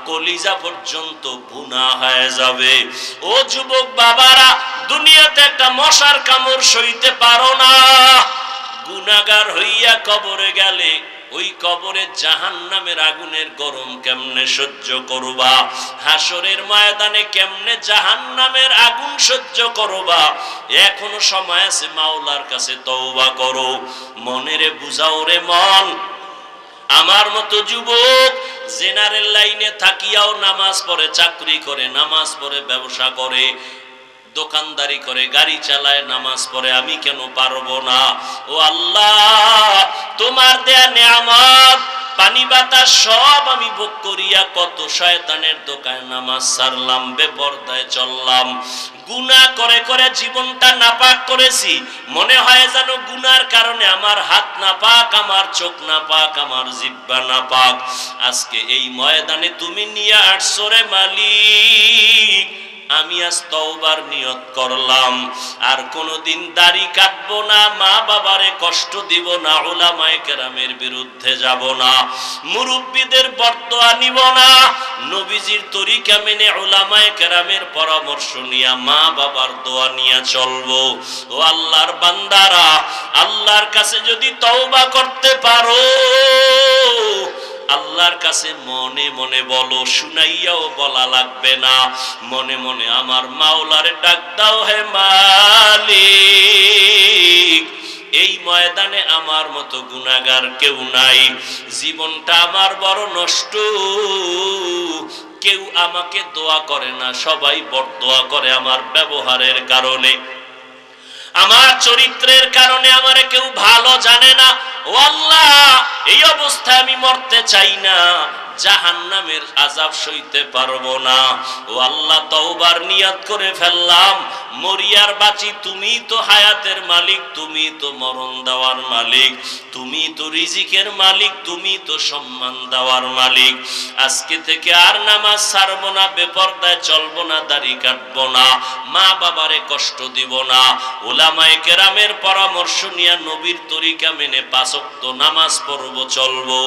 কলিজা পর্যন্ত ভুনা হয়ে যাবে। ও যুবক বাবারা, দুনিয়াতে একটা মশার কামড় সইতে পারো না, গুনাহগার হইয়া কবরে গেলে ওই কবরে জাহান্নামের আগুনের গরম কেমনে সহ্য করবা? হাসরের ময়দানে কেমনে জাহান্নামের আগুন সহ্য করবা? এখনো সময় আছে, মাওলার কাছে তওবা করো, মনেরে বুঝাও রে মন। আমার মতো যুবক জেনারেল লাইনে থাকিয়াও নামাজ পড়ে, চাকরি করে, নামাজ পড়ে, ব্যবসা করে, দোকানদারি করে, গাড়ি চালায়, নামাজ পড়ে, আমি কেন পারবো না? ও আল্লাহ, তোমার দেয়া নিয়ামত পানি বাতাস সব আমি ভোগ করিয়া কত শয়তানের দোকানে নামাজ ছাড়লাম, বেপরদায় চললাম, গুনাহ করে করে জীবনটা নাপাক করেছি। মনে হয় যেন গুনার কারণে আমার হাত নাপাক, আমার চোখ নাপাক, আমার জিহ্বা নাপাক। আজকে এই ময়দানে তুমি নিয়ে আসছো রে মালিক, আমি আজ তওবার নিয়ত করলাম, আর কোনোদিন দাড়ি কাটবো না, মা বাবারে কষ্ট দিব না, উলামায়ে কেরামের বিরুদ্ধে যাব না, মুরব্বীদের বরদোয়া নিব না, নবীজির তরিকা মেনে উলামায়ে কেরামের পরামর্শ নিয়া মা বাবার দোয়া নিয়ে চলবো। ও আল্লাহর বান্দারা, আল্লাহর কাছে যদি তওবা করতে পারো, আল্লাহর কাছে মনে মনে বলো, শুনাইয়াও বলা লাগবে না, মনে মনে আমার মাওলারে ডাক দাও, হে মালিক এই ময়দানে আমার মতো গুনাহগার কেউ নাই, জীবনটা আমার বড় নষ্ট, কেউ আমাকে দোয়া করে না, সবাই বরদোয়া করে আমার ব্যবহারের কারণে, আমার চরিত্রের কারণে আমারে কেউ ভালো জানে না। ও আল্লাহ, এই অবস্থায় আমি মরতে চাই না, জাহান্নামের আযাব সইতে পারবো না। ও আল্লাহ, তওবার নিয়ত করে ফেললাম, মরিয়ার বাঁচি তুমি তো হায়াতের মালিক, তুমি তো মরণ দেওয়ার মালিক, তুমি তো রিজিকের মালিক, তুমি তো সম্মান দেওয়ার মালিক। আজকে থেকে আর নামাজ ছাড়বো না, বেপরদায় চলবো না, দাড়ি কাটবো না, মা বাবারে কষ্ট দিব না, উলামায়ে কেরামের পরামর্শ নিয়ে নবীর তরিকা মেনে 5 ওয়াক্ত নামাজ পড়বো, চলবো।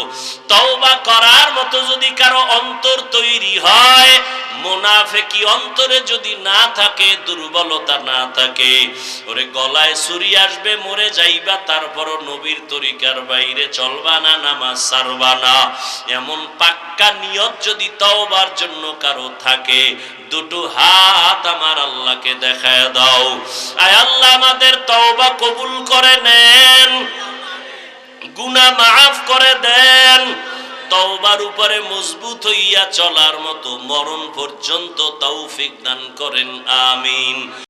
তওবা করার মতো যদি কারো অন্তর তৈরি হয়, মুনাফিকি অন্তরে যদি না থাকে, দুর্বলতা না থাকে, ওরে গলায় ছুরি আসবে, মরে যাইবা, তারপরও নবীর তরিকার বাইরে চলবা না, নামাজ ছাড়বা না, এমন পাক্কা নিয়ত যদি তওবার জন্য কারো থাকে, দুটো হাত আমার আল্লাহকে দেখায় দাও। আয় আল্লাহ, আমাদের তওবা কবুল করে নেন, গুনাহ মাফ করে দেন, তওবার উপরে মজবুত হইয়া চলার মতো মরণ পর্যন্ত তৌফিক দান করেন, আমিন।